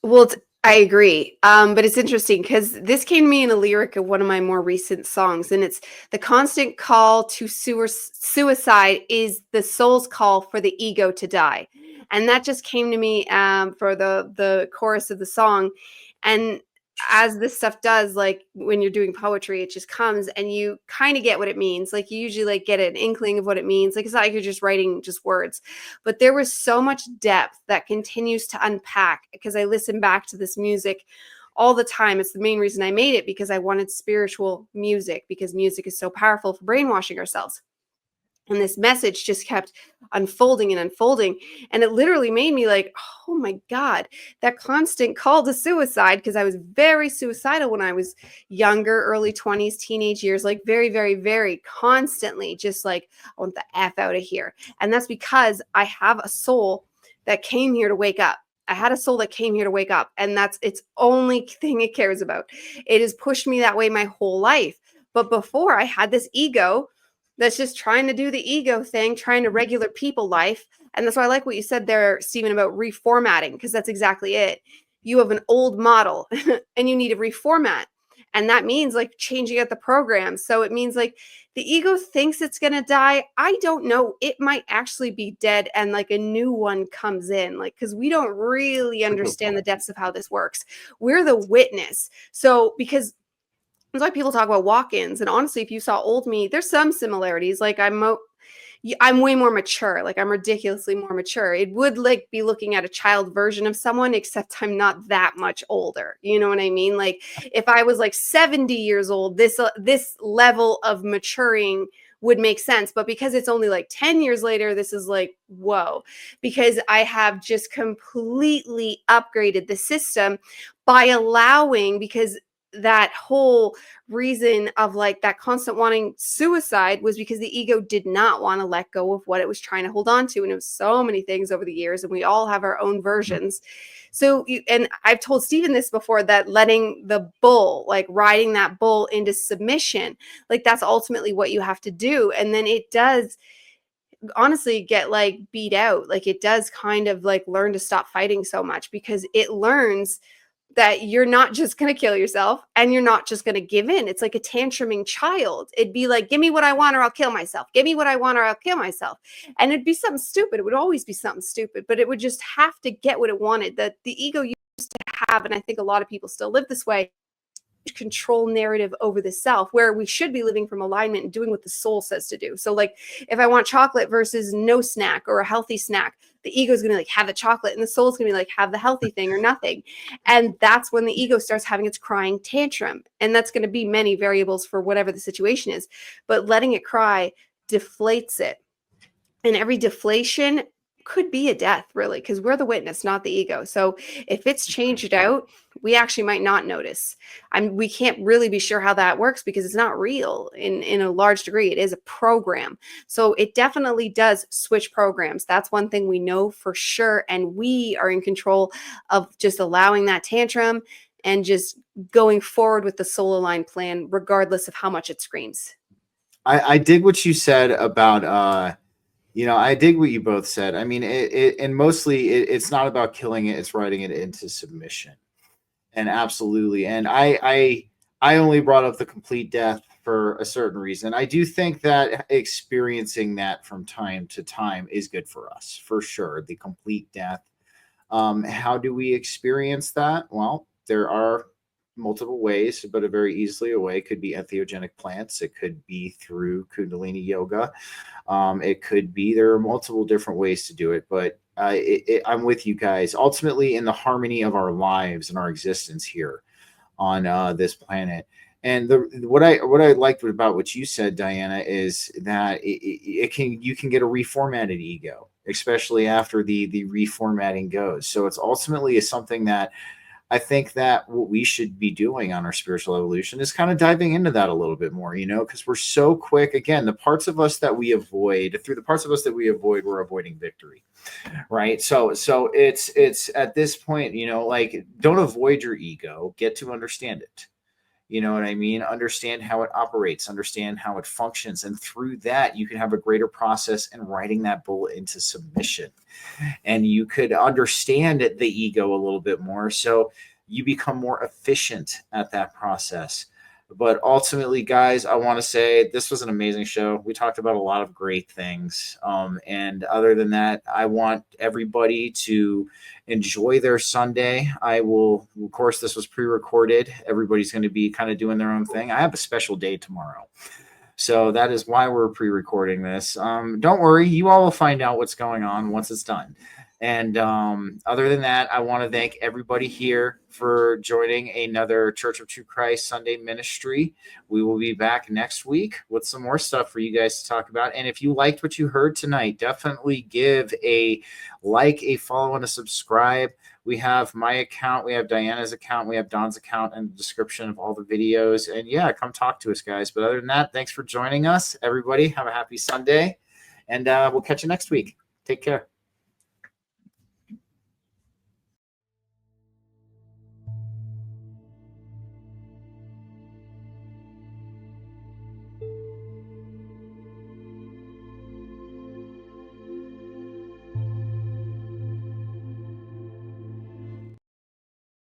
Well, I agree. But it's interesting because this came to me in a lyric of one of my more recent songs, and it's the constant call to suicide is the soul's call for the ego to die. And that just came to me for the chorus of the song. And as this stuff does, like when you're doing poetry, it just comes and you kind of get what it means. Like you usually like get an inkling of what it means. Like it's not like you're just writing just words, but there was so much depth that continues to unpack because I listen back to this music all the time. It's the main reason I made it, because I wanted spiritual music, because music is so powerful for brainwashing ourselves. And this message just kept unfolding and unfolding. And it literally made me like, oh my God, that constant call to suicide, because I was very suicidal when I was younger, early 20s, teenage years, like very, very, very constantly just like, I want the F out of here. And that's because I have a soul that came here to wake up. I had a soul that came here to wake up. And that's its only thing it cares about. It has pushed me that way my whole life. But before, I had this ego that's just trying to do the ego thing, trying to regular people life. And that's why I like what you said there, Stephen, about reformatting, because that's exactly it. You have an old model and you need to reformat. And that means like changing out the program. So it means like the ego thinks it's going to die. I don't know. It might actually be dead and like a new one comes in, like, because we don't really understand the depths of how this works. We're the witness. So because that's why people talk about walk-ins. And honestly, if you saw old me, there's some similarities. Like I'm way more mature. Like I'm ridiculously more mature. It would like be looking at a child version of someone, except I'm not that much older. You know what I mean? Like if I was like 70 years old, this level of maturing would make sense. But because it's only like 10 years later, this is like, whoa, because I have just completely upgraded the system by allowing, because that whole reason of like that constant wanting suicide was because the ego did not want to let go of what it was trying to hold on to. And it was so many things over the years, and we all have our own versions. So, and I've told Stephen this before, that letting the bull, like riding that bull into submission, like that's ultimately what you have to do. And then it does honestly get like beat out. Like it does kind of like learn to stop fighting so much, because it learns that you're not just going to kill yourself and you're not just going to give in. It's like a tantruming child. It'd be like, give me what I want or I'll kill myself. Give me what I want or I'll kill myself. And it'd be something stupid. It would always be something stupid, but it would just have to get what it wanted. That the ego used to have, and I think a lot of people still live this way, control narrative over the self, where we should be living from alignment and doing what the soul says to do. So like if I want chocolate versus no snack or a healthy snack, the ego is going to like have the chocolate, and the soul is going to be like have the healthy thing or nothing. And that's when the ego starts having its crying tantrum. And that's going to be many variables for whatever the situation is, but letting it cry deflates it. And every deflation could be a death, really, because we're the witness, not the ego. So if it's changed out, we actually might not notice. We can't really be sure how that works, because it's not real in a large degree. It is a program. So it definitely does switch programs. That's one thing we know for sure. And we are in control of just allowing that tantrum and just going forward with the soul aligned plan, regardless of how much it screams. I dig what you said about, I dig what you both said. I mean, and mostly it's not about killing it; it's riding it into submission. And absolutely, and I only brought up the complete death for a certain reason. I do think that experiencing that from time to time is good for us, for sure. The complete death. How do we experience that? Well, there are multiple ways, but a very easily a way could be entheogenic plants. It could be through Kundalini yoga. It could be, there are multiple different ways to do it, but I'm with you guys. Ultimately, in the harmony of our lives and our existence here on this planet. And what I liked about what you said, Dyanna, is that you can get a reformatted ego, especially after the reformatting goes. So it's ultimately something that I think that what we should be doing on our spiritual evolution is kind of diving into that a little bit more, because we're so quick. Again, the parts of us that we avoid, we're avoiding victory, right? So it's at this point, like, don't avoid your ego, get to understand it. You know what I mean? Understand how it operates, understand how it functions. And through that, you can have a greater process in writing that bull into submission. And you could understand the ego a little bit more. So you become more efficient at that process. But ultimately, guys, I want to say this was an amazing show. We talked about a lot of great things. And other than that, I want everybody to enjoy their Sunday. I will, of course, this was pre-recorded. Everybody's going to be kind of doing their own thing. I have a special day tomorrow. So that is why we're pre-recording this. Don't worry. You all will find out what's going on once it's done. And other than that, I want to thank everybody here for joining another Church of True Christ Sunday ministry. We will be back next week with some more stuff for you guys to talk about. And if you liked what you heard tonight, definitely give a like, a follow, and a subscribe. We have my account, we have Dyanna's account, we have Don's account in the description of all the videos. And yeah, come talk to us, guys. But other than that, thanks for joining us. Everybody, have a happy Sunday. And we'll catch you next week. Take care.